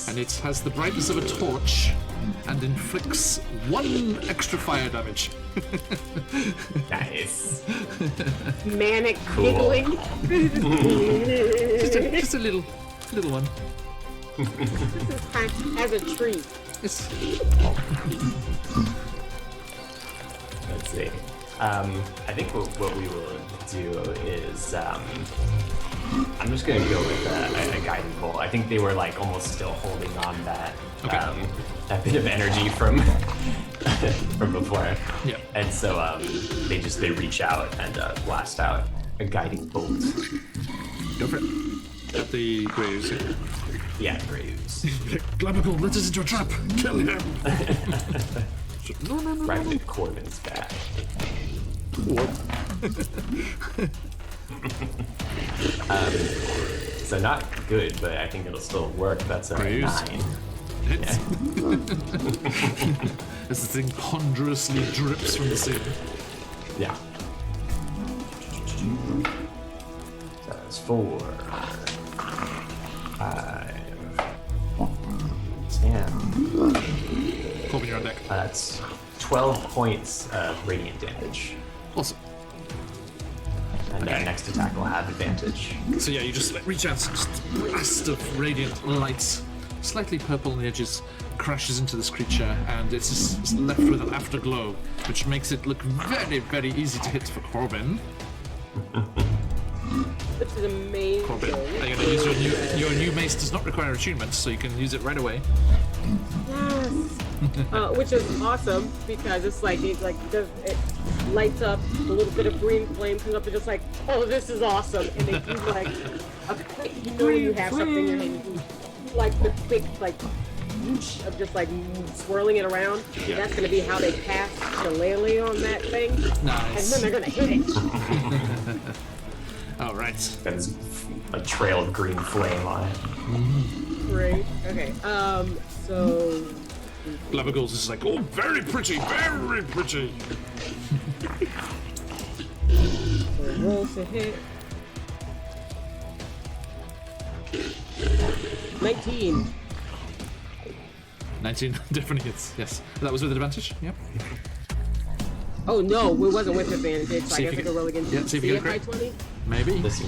And it has the brightness of a torch and inflicts 1 extra fire damage. nice. Manic Cool. giggling. just a little one. As a treat. It's Let's see. I think what we will do is I'm just gonna go with a guiding bolt. I think they were like almost still holding on that that bit of energy from from before. Yeah. And so they reach out and blast out a guiding bolt. Go for it. At the graves. Yeah, gray ooze. Glabical, let us into a trap. Kill him. No. Right in Corbin's back. So not good, but I think it'll still work. That's a Gray ooze. 9. Hits. As the thing ponderously drips from the ceiling. Yeah. So that's 4, 5, 10. Corbin, you're on deck. That's 12 points of radiant damage. Awesome. And next attack will have advantage. So yeah, you just like, reach out, just a blast of radiant lights, slightly purple on the edges, crashes into this creature, and it's just left with an afterglow, which makes it look very, very easy to hit for Corbin. Which is amazing. Corbin, you're gonna use your new mace. Does not require attunement, so you can use it right away. Yes. Which is awesome because it's like it lights up, a little bit of green flame comes up and just like, oh, this is awesome, and they do like a quick, you know, when you have something in your hand, you do, like the quick like whoosh of just like swirling it around. Yeah. That's gonna be how they cast Shillelagh on that thing, Nice. and then they're gonna hit it. All right. There's a trail of green flame on it. Great. Okay. So. Glabagul's is like, oh, very pretty, very pretty. So roll to hit. 19. 19 definitely hits. Yes, that was with advantage. Yep. Oh no, it wasn't with advantage, so See I if guess I you can roll against yeah, see if you get a CFI crit. 20. Maybe. Listen,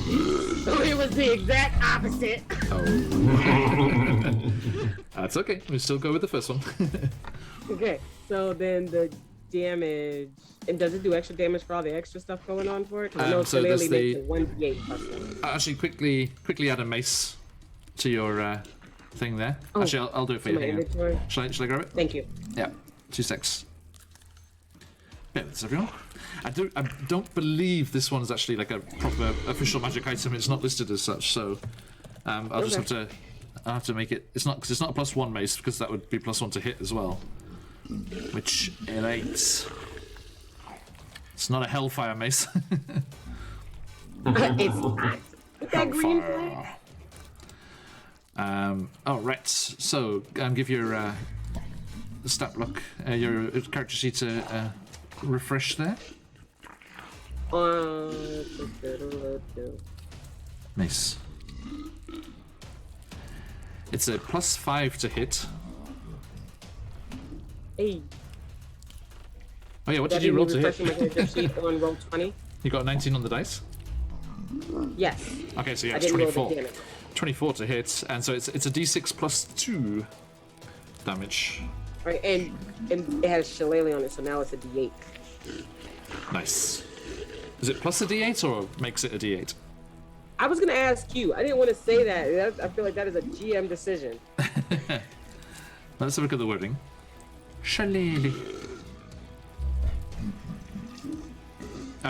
So it was the exact opposite. That's okay. We still go with the first one. Okay, so then the damage, and does it do extra damage for all the extra stuff going on for it? 'Cause I know So Shillelagh there's makes the- it 1d8 plus 1. Actually, quickly add a mace to your thing there. Oh, Actually, I'll do it for to you. my Hang on. inventory. Shall I grab it? Thank you. Yeah. 2 secs. Yeah, that's everyone. I don't believe this one's actually like a proper official magic item. It's not listed as such, so I'll just have to make it. It's not because it's not a +1 mace because that would be +1 to hit as well, which it ain't. It's not a hellfire mace. It's not. With that green flame? Oh right. So give your stat block, your character sheet a refresh there. Nice. It's a +5 to hit. Hey, Oh yeah, what that did you roll to refreshing my hit? character sheet on roll 20? You got a 19 on the dice. Yes. Okay, so yeah, I it's didn't roll 24. the damage. 24 to hit, and so it's a d6 +2 damage. Right, and it has Shillelagh on it, so now it's a d8. Nice. Is it plus a d8 or makes it a d8? I was gonna ask you. I didn't want to say that. I feel like that is a GM decision. Let's have a look at the wording. Shillelagh.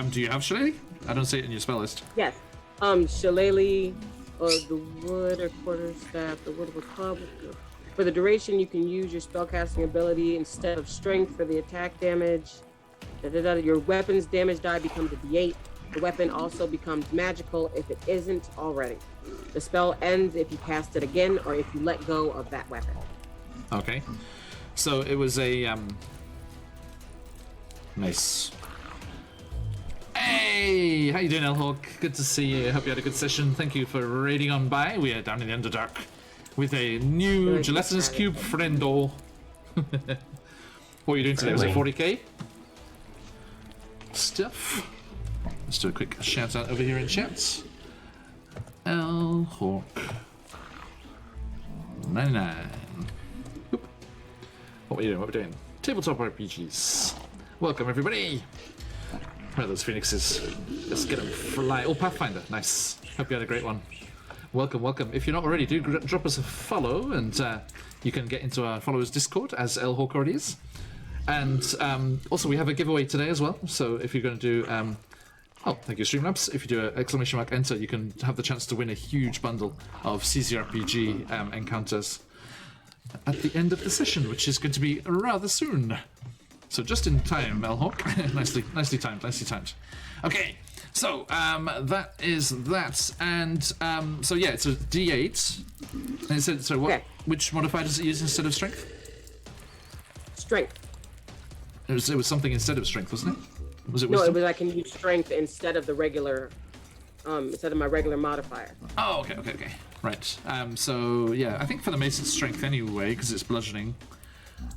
Do you have Shillelagh? I don't see it in your spell list. Yes. Shillelagh, the wood or quarterstaff, the wood of a club. For the duration, you can use your spellcasting ability instead of strength for the attack damage. Your weapon's damage die becomes a d8. The weapon also becomes magical if it isn't already. The spell ends if you cast it again or if you let go of that weapon. Okay. So it was a nice. Hey, how you doing, Elhawk? Good to see you. Hope you had a good session. Thank you for raiding on by. We are down in the Underdark with a new Really gelatinous good cube friendo. What are you doing today? Was it 40k? Stuff. Let's do a quick shout out over here in chat. Elhawk 99. Oop. What are we doing? What are we doing? Tabletop RPGs. Welcome, everybody. Where are those phoenixes? Let's get them fly. Oh, Pathfinder. Nice. Hope you had a great one. Welcome, welcome. If you're not already, do drop us a follow, and you can get into our followers Discord, as Elhawk already is. And also, we have a giveaway today as well. So if you're going to do Oh, thank you, Streamlabs. If you do an ! Enter, you can have the chance to win a huge bundle of CCRPG encounters at the end of the session, which is going to be rather soon. So just in time, Melhawk. nicely timed. Okay, so that is that, and so yeah, it's a D8. And it said, so what? Okay. Which modifier does it use instead of strength? Strength. It was something instead of strength, wasn't it? Was it No, wisdom? it was I can use strength instead of the regular, instead of my regular modifier. Oh, okay. Right. So yeah, I think for the mace it's strength anyway because it's bludgeoning.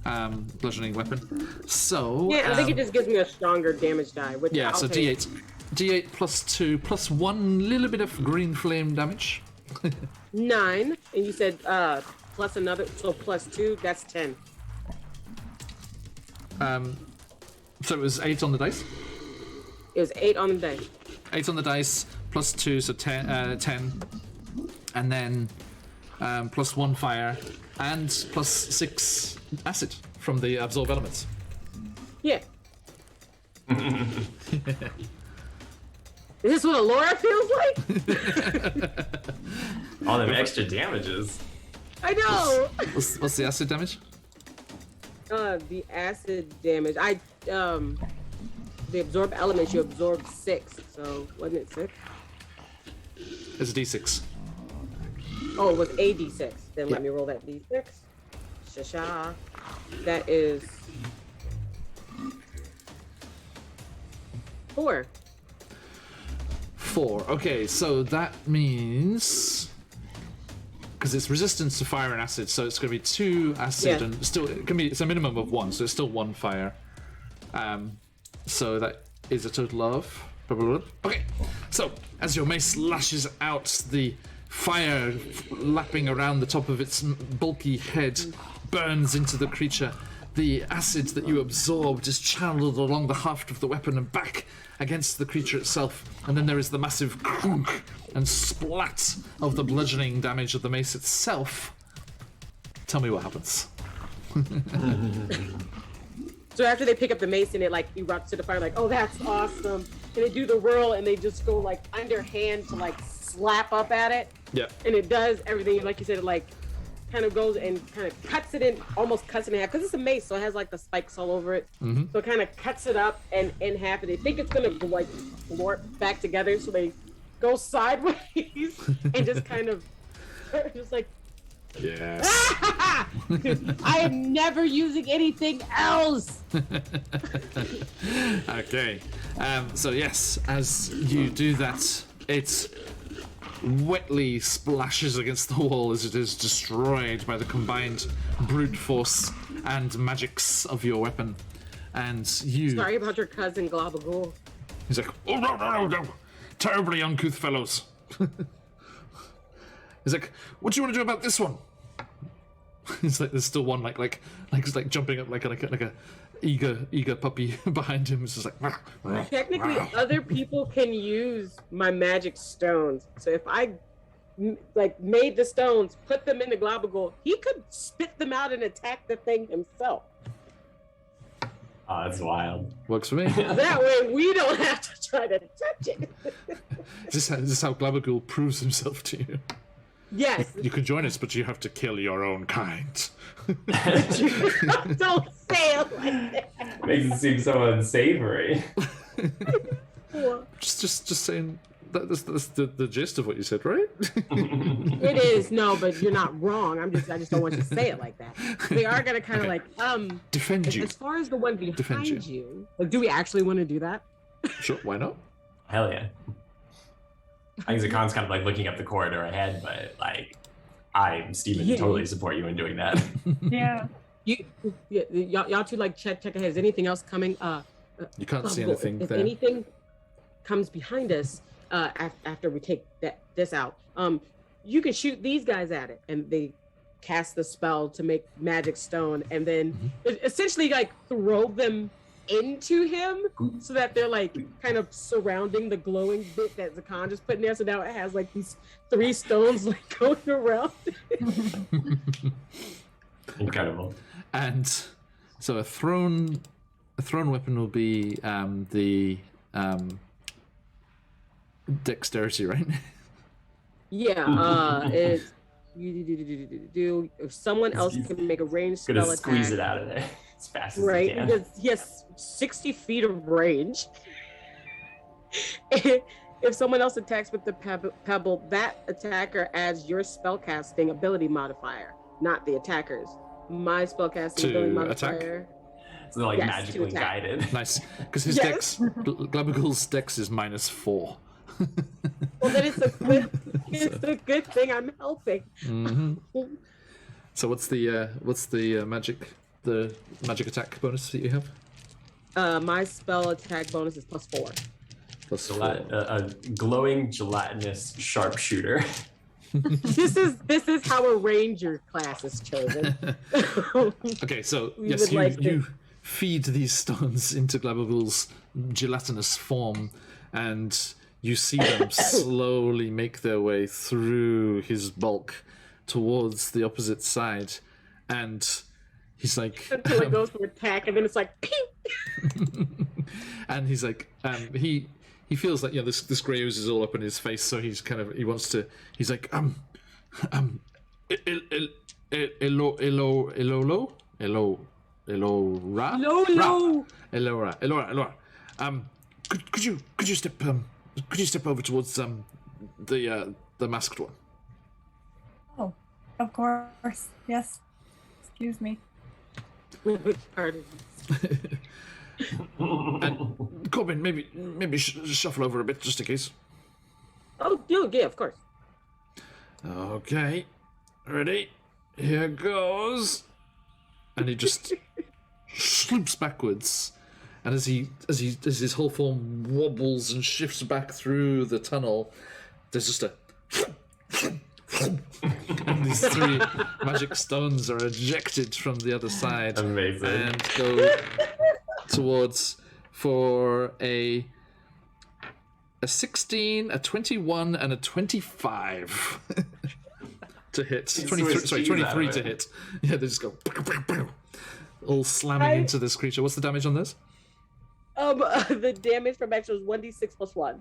Bludgeoning weapon. So Yeah, I think it just gives me a stronger damage die. Which yeah. I'll So take. D8 plus 2 plus 1 little bit of green flame damage. 9, and you said plus another, so plus 2, that's 10. So it was 8 on the dice. It was 8 on the day. 8 on the dice plus 2, so 10. 10, and then plus 1 fire and plus 6 acid from the absorb elements. Yeah. Is this what Alora feels like? All them extra damages. I know. What's the acid damage? The acid damage. The absorb elements, you absorb 6. So wasn't it 6? It's a D6. Oh, it was a D6. Then Yeah. let me roll that D6. Shasha. That is 4. 4. Okay, so that means because it's resistance to fire and acid, so it's going to be 2 acid Yeah. and still it's a minimum of 1, so it's still 1 fire. So that is a total of. Okay, so as your mace lashes out, the fire lapping around the top of its bulky head burns into the creature. The acid that you absorbed is channeled along the haft of the weapon and back against the creature itself. And then there is the massive crunk and splat of the bludgeoning damage of the mace itself. Tell me what happens. So after they pick up the mace and it like erupts to the fire, like, oh, that's awesome. And they do the whirl and they just go like underhand to like slap up at it. Yeah. And it does everything, like you said, it like kind of goes and kind of cuts it in, almost cuts it in half, because it's a mace, so it has like the spikes all over it. Mm-hmm. So it kind of cuts it up and in half, and they think it's gonna like blorp back together, so they go sideways and just kind of just like, Yes. I am never using anything else. Okay. So yes, as you do that, it wetly splashes against the wall as it is destroyed by the combined brute force and magics of your weapon. And you... Sorry about your cousin Globagool. He's like, oh, no. Terribly uncouth fellows. He's like, what do you want to do about this one? It's like there's still one like jumping up like a eager puppy behind him. It's just like Technically, other people can use my magic stones. So if I like made the stones, put them in the Globagool, he could spit them out and attack the thing himself. Oh, that's wild. Works for me. That way, we don't have to try to touch it. This is how Glabagool proves himself to you. Yes. You can join us, but you have to kill your own kind. Don't say it like that. Makes it seem so unsavory. Just saying. That's the gist of what you said, right? It is, no, but you're not wrong. I just don't want you to say it like that. They are gonna kind of Defend you. As far as the one Defend behind you. you, like, do we actually want to do that? Sure, why not? Hell yeah. I think Zakon's kind of like looking up the corridor ahead, but like, I, Steven, Yeah. totally support you in doing that. Yeah. Y'all two like check ahead. Is anything else coming? You can't see Globagool, anything if there. anything comes behind us, after we take this out, you can shoot these guys at it, and they cast the spell to make magic stone, and then essentially like throw them into him, so that they're like kind of surrounding the glowing bit that Zakon just put in there. So now it has like these 3 stones like going around. Incredible. And so a thrown weapon will be the dexterity, right? Yeah. It's if someone else can make a ranged spell Gonna attack. squeeze it out of there as fast as you Right, can. because he has 60 feet of range. If someone else attacks with the pebble, that attacker adds your spellcasting ability modifier, not the attacker's. My spellcasting To ability attack? modifier. So they're like Yes, magically to attack. guided. Nice, because his Yes. dex, Glabagul's dex is -4. Well, then it's a good thing I'm helping. So what's the magic attack bonus that you have? My spell attack bonus is +4. +4. A glowing gelatinous sharpshooter. This is how a ranger class is chosen. Okay, so We yes, would like you feed these stones into Glabagul's gelatinous form, and you see them slowly make their way through his bulk towards the opposite side, and he's like, Until it goes for attack, and then it's like, pew! and he's like, he feels like this grey ooze is all up in his face, so he's he's like, Elora. Could you step over towards the masked one? Oh, of course. Yes. Excuse me. Pardon. And Corbin, maybe shuffle over a bit just in case. Oh, yeah, of course. Okay, ready? Here goes. And he just sloops backwards, and as his whole form wobbles and shifts back through the tunnel, there's just a and these 3 magic stones are ejected from the other side. Amazing. And go towards for a 16, a 21, and a 25 to hit. 23 to hit. Yeah, they just go all slamming into this creature. What's the damage on this? The damage from extra is 1d6 plus 1.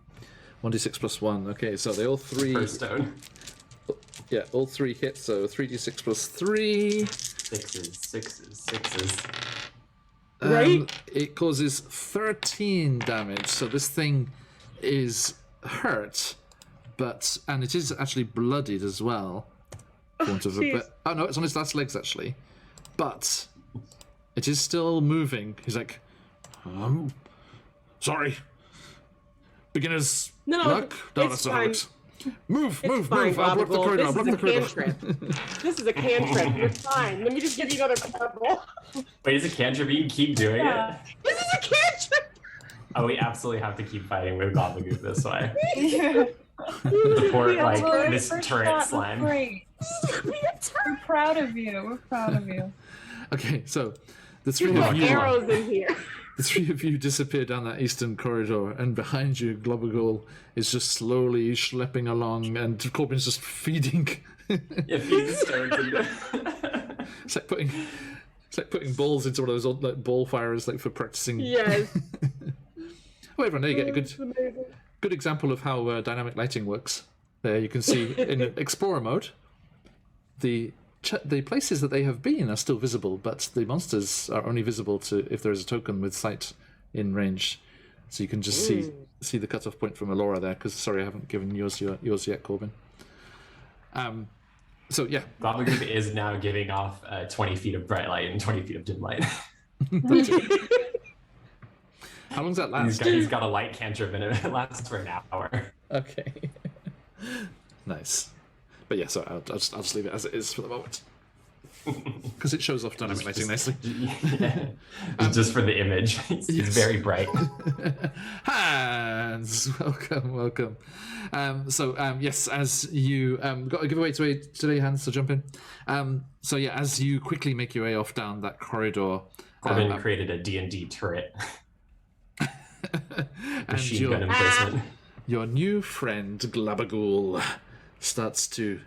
1d6 plus 1. Okay, so they all 3. Per stone. Yeah, all 3 hit. So 3d6 plus 3. Sixes. Right? It causes 13 damage. So this thing is hurt, and it is actually bloodied as well. For want of a bit. Oh no, it's on his last legs actually, but it is still moving. He's like, sorry, beginner's luck. No, that's not how it works. Move! I'll block the corridor. This is a cantrip. You're fine. Let me just give you another pebble. Wait, is it cantrip? You can keep doing it? This is a cantrip. Oh, we absolutely have to keep fighting with Gobblegoop this way. Yeah. Support, Yeah, well, this first turret shot was slime. Great. We're proud of you. Okay, so the 3 There's of you. arrows in here. The 3 of you disappear down that eastern corridor, and behind you, Globagul is just slowly schlepping along, and Corbin's just feeding. Yeah, feed the stones into It's like putting balls into one of those old ball firers, for practicing. Yes. However, now you get a It's amazing. good example of how dynamic lighting works. There you can see in Explorer mode, the places that they have been are still visible, but the monsters are only visible if there is a token with sight in range. So you can just see the cutoff point from Elora there. Because sorry, I haven't given yours yet, Corbin. So yeah, Gobblegoop is now giving off 20 feet of bright light and 20 feet of dim light. How long does that last? He's got a light cantrip and it lasts for an hour. Okay. Nice. But yeah, so I'll just leave it as it is for the moment. Because it shows off dynamic lighting nicely. Yeah. Just for the image. It's very bright. Hans, welcome. Yes, as you got a giveaway today, Hans, so jump in. So yeah, as you quickly make your way off down that corridor, Corbin created a D&D turret. and Machine gun emplacement. your new friend Glabagul starts to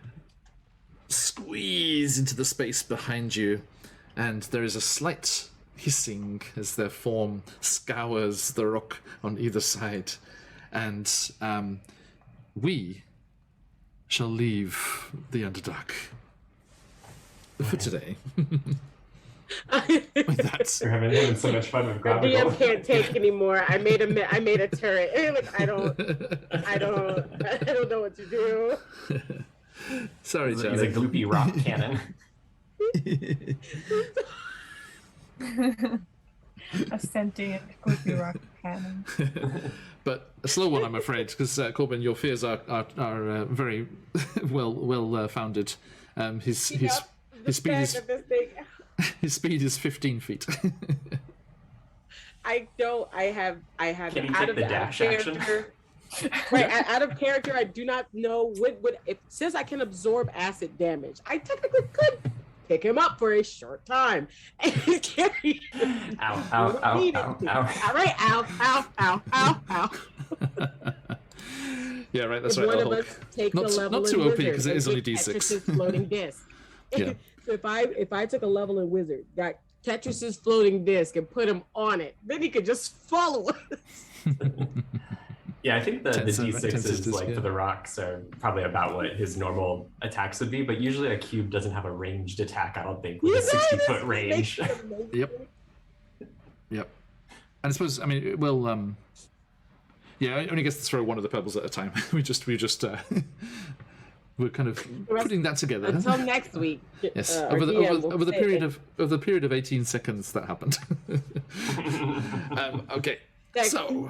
squeeze into the space behind you, and there is a slight hissing as their form scours the rock on either side, and we shall leave the Underdark for today. With that, We're having so much fun with The graphical. DM can't take anymore. I made a turret. Like, I don't know what to do. sorry, He's a Charlie. gloopy rock cannon. A sentient gloopy rock cannon. But a slow one, I'm afraid, because Corbin, your fears are very well founded. His speed is 15 feet. I have Can you out take of the out of dash action? character. Right, out of character, I do not know what if since I can absorb acid damage, I technically could pick him up for a short time and carry him. Ow, ow, ow, ow, ow. All right, ow. Yeah, right. That's If right. one of Hulk. us takes Not- a level not in too OP, wizard 'cause it and is only takes D6. Tetris's floating disc. Yeah. So if I took a level in wizard, got Tetris's floating disc and put him on it, then he could just follow us. Yeah, I think the Ten D6 is sisters, like yeah. for the rocks are probably about what his normal attacks would be, but usually a cube doesn't have a ranged attack, I don't think, with a 60-foot range. Yep. Yep. And I suppose, I mean, it will. Yeah, I only gets to throw one of the pebbles at a time. we just we're kind of putting that together. Until next week. Yes, our over the DM will over the say period it. of the period of 18 seconds that happened. Okay, so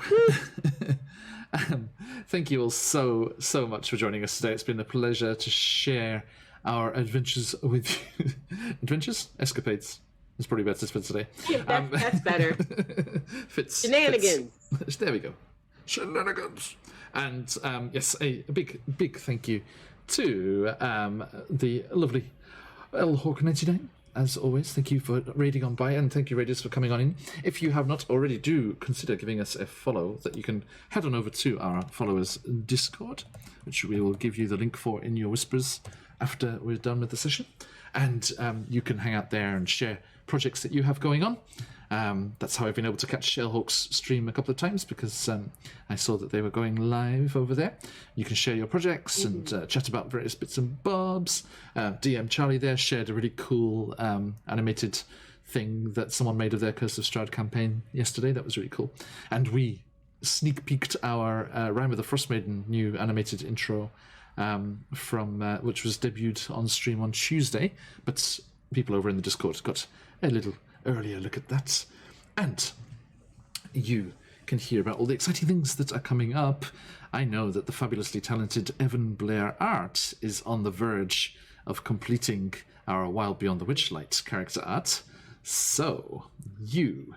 thank you all so much for joining us today. It's been a pleasure to share our adventures with you. Adventures, escapades. It's probably better for today. Yeah, that's better. Fits. Shenanigans. Fits. There we go. Shenanigans. And yes, a big thank you to the lovely L Hawk 99. As always, thank you for raiding on by, and thank you, raiders, for coming on in. If you have not already, do consider giving us a follow. That you can head on over to our followers Discord, which we will give you the link for in your whispers after we're done with the session, and you can hang out there and share projects that you have going on. That's how I've been able to catch Shellhawk's stream a couple of times, because I saw that they were going live over there. You can share your projects and chat about various bits and bobs. DM Charlie there shared a really cool animated thing that someone made of their Curse of Strahd campaign yesterday. That was really cool. And we sneak peeked our Rime of the Frostmaiden new animated intro from which was debuted on stream on Tuesday, but people over in the Discord got a little earlier look at that. And you can hear about all the exciting things that are coming up. I know that the fabulously talented Evan Blair Art is on the verge of completing our Wild Beyond the Witchlight character art. So you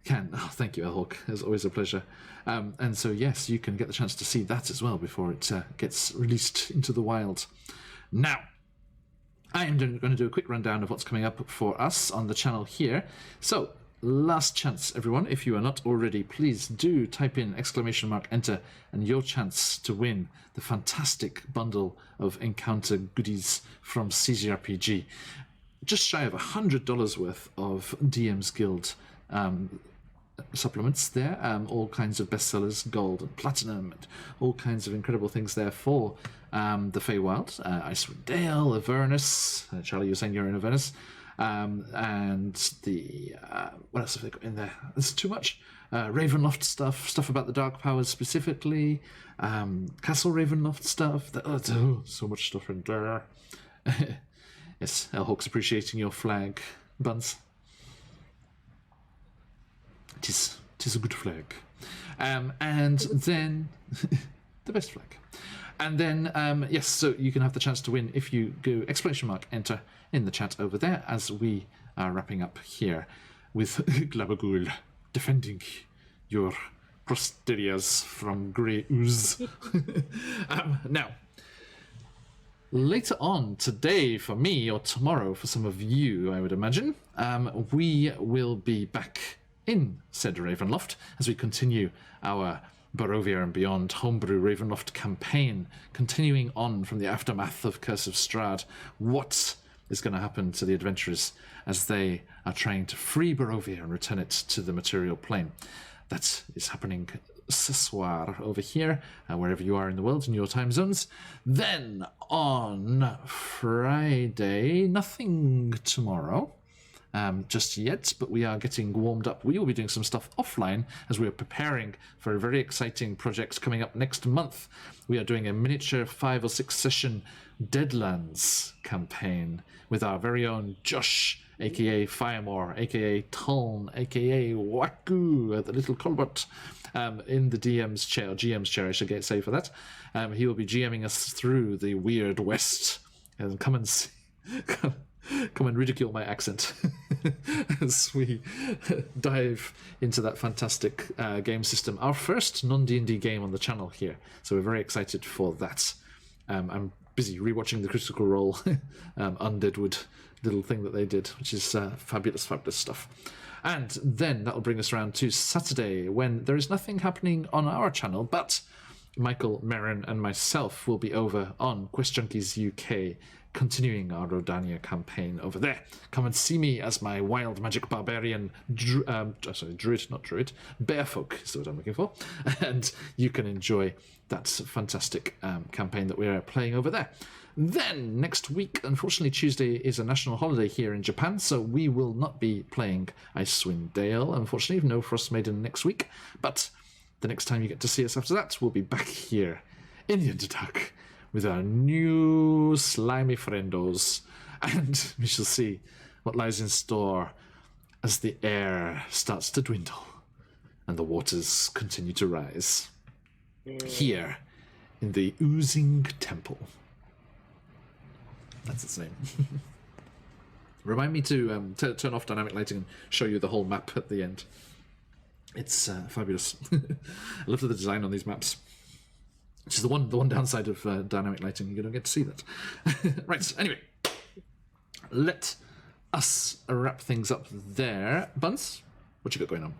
can... Oh, thank you, Elhawk. It's always a pleasure. And so, yes, you can get the chance to see that as well before it gets released into the wild. Now, I am going to do a quick rundown of what's coming up for us on the channel here. So, last chance, everyone. If you are not already, please do type in !enter and your chance to win the fantastic bundle of encounter goodies from CZRPG. Just shy of $100 worth of DM's Guild supplements there. All kinds of bestsellers, gold and platinum, and all kinds of incredible things there for the Feywild. Icewind Dale, Avernus. Charlie, you're saying you're in Avernus. And the... what else have they got in there? There's too much. Ravenloft stuff about the Dark Powers specifically. Castle Ravenloft stuff. So much stuff in there. Yes, Elhawk's appreciating your flag, Buns. Tis a good flag. And then... the best flag. And then, yes, so you can have the chance to win if you go !enter in the chat over there, as we are wrapping up here with Glabagul defending your posteriors from grey ooze. Now, later on today for me, or tomorrow for some of you, I would imagine, we will be back in said Ravenloft as we continue our Barovia and Beyond Homebrew Ravenloft campaign, continuing on from the aftermath of Curse of Strahd. What is going to happen to the adventurers as they are trying to free Barovia and return it to the material plane? That is happening ce soir over here, wherever you are in the world in your time zones. Then on Friday, nothing tomorrow. Just yet, but we are getting warmed up. We will be doing some stuff offline as we are preparing for a very exciting project coming up next month. We are doing a miniature 5 or 6 session Deadlands campaign with our very own Josh, aka Firemore, aka Tuln, aka Waku, the little Colbert, in the DM's chair, or GM's chair, I should say for that. He will be GMing us through the Weird West. And come and see. Come and ridicule my accent as we dive into that fantastic game system. Our first non-D&D game on the channel here, so we're very excited for that. I'm busy rewatching the Critical Role Undeadwood little thing that they did, which is fabulous stuff. And then that'll bring us around to Saturday, when there is nothing happening on our channel, but Michael, Merrin, and myself will be over on Quest Junkies UK, continuing our Rodania campaign over there. Come and see me as my wild magic barbarian, druid, not druid, bearfolk is what I'm looking for. And you can enjoy that fantastic campaign that we're playing over there. Then, next week, unfortunately, Tuesday is a national holiday here in Japan, so we will not be playing Icewind Dale, unfortunately, no Frost Maiden next week. But the next time you get to see us after that, we'll be back here in the Underdark with our new slimy friendos, and we shall see what lies in store as the air starts to dwindle and the waters continue to rise here in the Oozing Temple. That's its name. Remind me to turn off dynamic lighting and show you the whole map at the end. It's fabulous. I love the design on these maps. Which is the one downside of dynamic lighting. You don't get to see that. Right, anyway. Let us wrap things up there. Buns, what you got going on?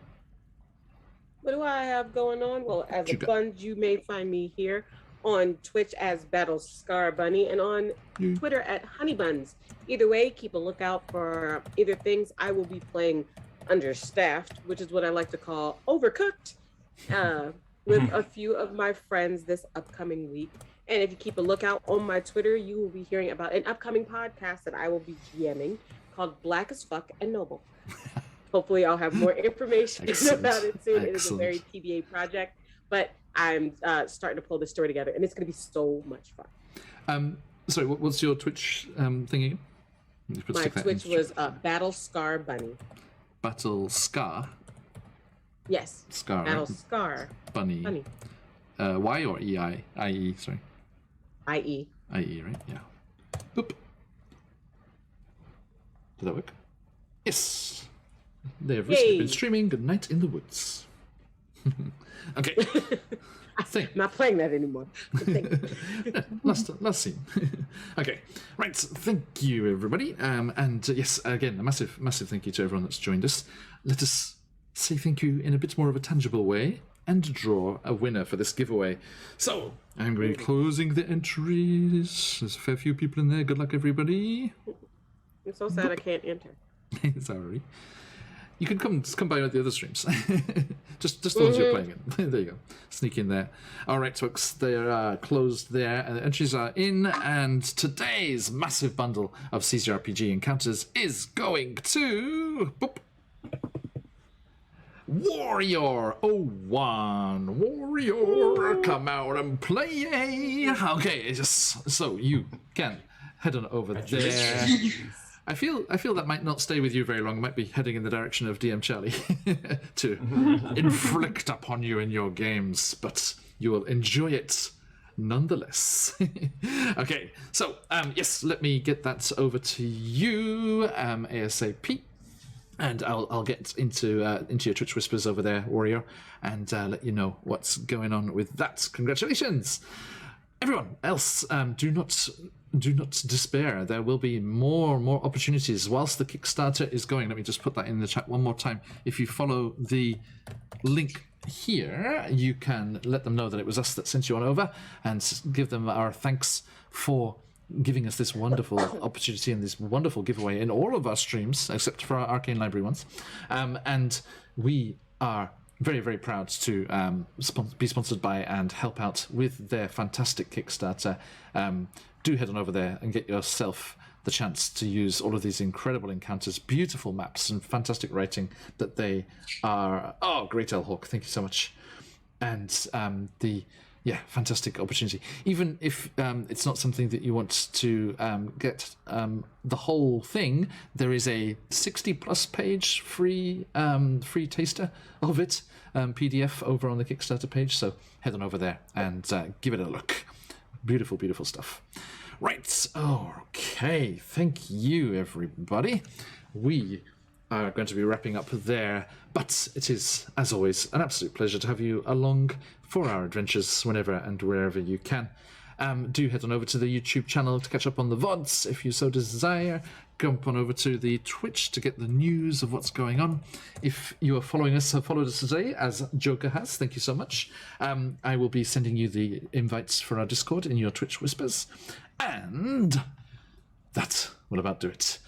What do I have going on? Well, as a Buns, you may find me here on Twitch as Battle Scar Bunny and on Twitter at Honey Buns. Either way, keep a lookout for either things. I will be playing Understaffed, which is what I like to call Overcooked. With a few of my friends this upcoming week. And if you keep a lookout on my Twitter, you will be hearing about an upcoming podcast that I will be GMing called Black as Fuck and Noble. Hopefully I'll have more information about it soon. It is a very TBA project, but I'm starting to pull the story together, and it's going to be so much fun. Sorry, what's your Twitch thing again? My Twitch was Battle Scar Bunny. Battle Scar? Yes. Scar. Battle Right? Scar. Bunny. Y or E-I? I-E, sorry. I-E. I-E, right? Yeah. Oop. Did that work? Yes. They have recently been streaming Good Night in the Woods. Okay. I'm not playing that anymore. last scene. Okay. Right. Thank you, everybody. And yes, again, a massive thank you to everyone that's joined us. Let us say thank you in a bit more of a tangible way and draw a winner for this giveaway. So, I'm going to be closing the entries. There's a fair few people in there. Good luck, everybody. I'm so sad I can't enter. Sorry. You can come by the other streams. just the ones you're playing in. There you go. Sneak in there. All right, folks, they're closed there. And the entries are in. And today's massive bundle of CCRPG encounters is going to... Boop. Warrior01, Warrior, come out and play. Okay, so you can head on over there. I feel that might not stay with you very long. It might be heading in the direction of DM Charlie to inflict upon you in your games, but you will enjoy it nonetheless. Okay, so yes, let me get that over to you ASAP. And I'll get into your Twitch whispers over there, Warrior, and let you know what's going on with that. Congratulations, everyone else. Do not despair. There will be more opportunities whilst the Kickstarter is going. Let me just put that in the chat one more time. If you follow the link here, you can let them know that it was us that sent you on over, and give them our thanks for giving us this wonderful opportunity and this wonderful giveaway in all of our streams, except for our Arcane Library ones. And we are very, very proud to be sponsored by and help out with their fantastic Kickstarter. Do head on over there and get yourself the chance to use all of these incredible encounters, beautiful maps, and fantastic writing that they are. Oh, great Elhawk, thank you so much. And fantastic opportunity. Even if it's not something that you want to get the whole thing, there is a 60+ page free taster of it, PDF over on the Kickstarter page. So head on over there and give it a look. Beautiful, beautiful stuff. Right. Okay. Thank you, everybody. We are going to be wrapping up there, but it is, as always, an absolute pleasure to have you along for our adventures whenever and wherever you can. Do head on over to the YouTube channel to catch up on the VODs if you so desire. Jump on over to the Twitch to get the news of what's going on. If you are following us, have followed us today, as Joker has, thank you so much. I will be sending you the invites for our Discord in your Twitch whispers. And that will about do it.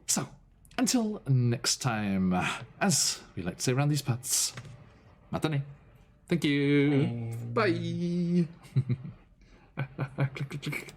So, until next time, as we like to say around these parts, matane. Thank you. Bye. Click, click, click.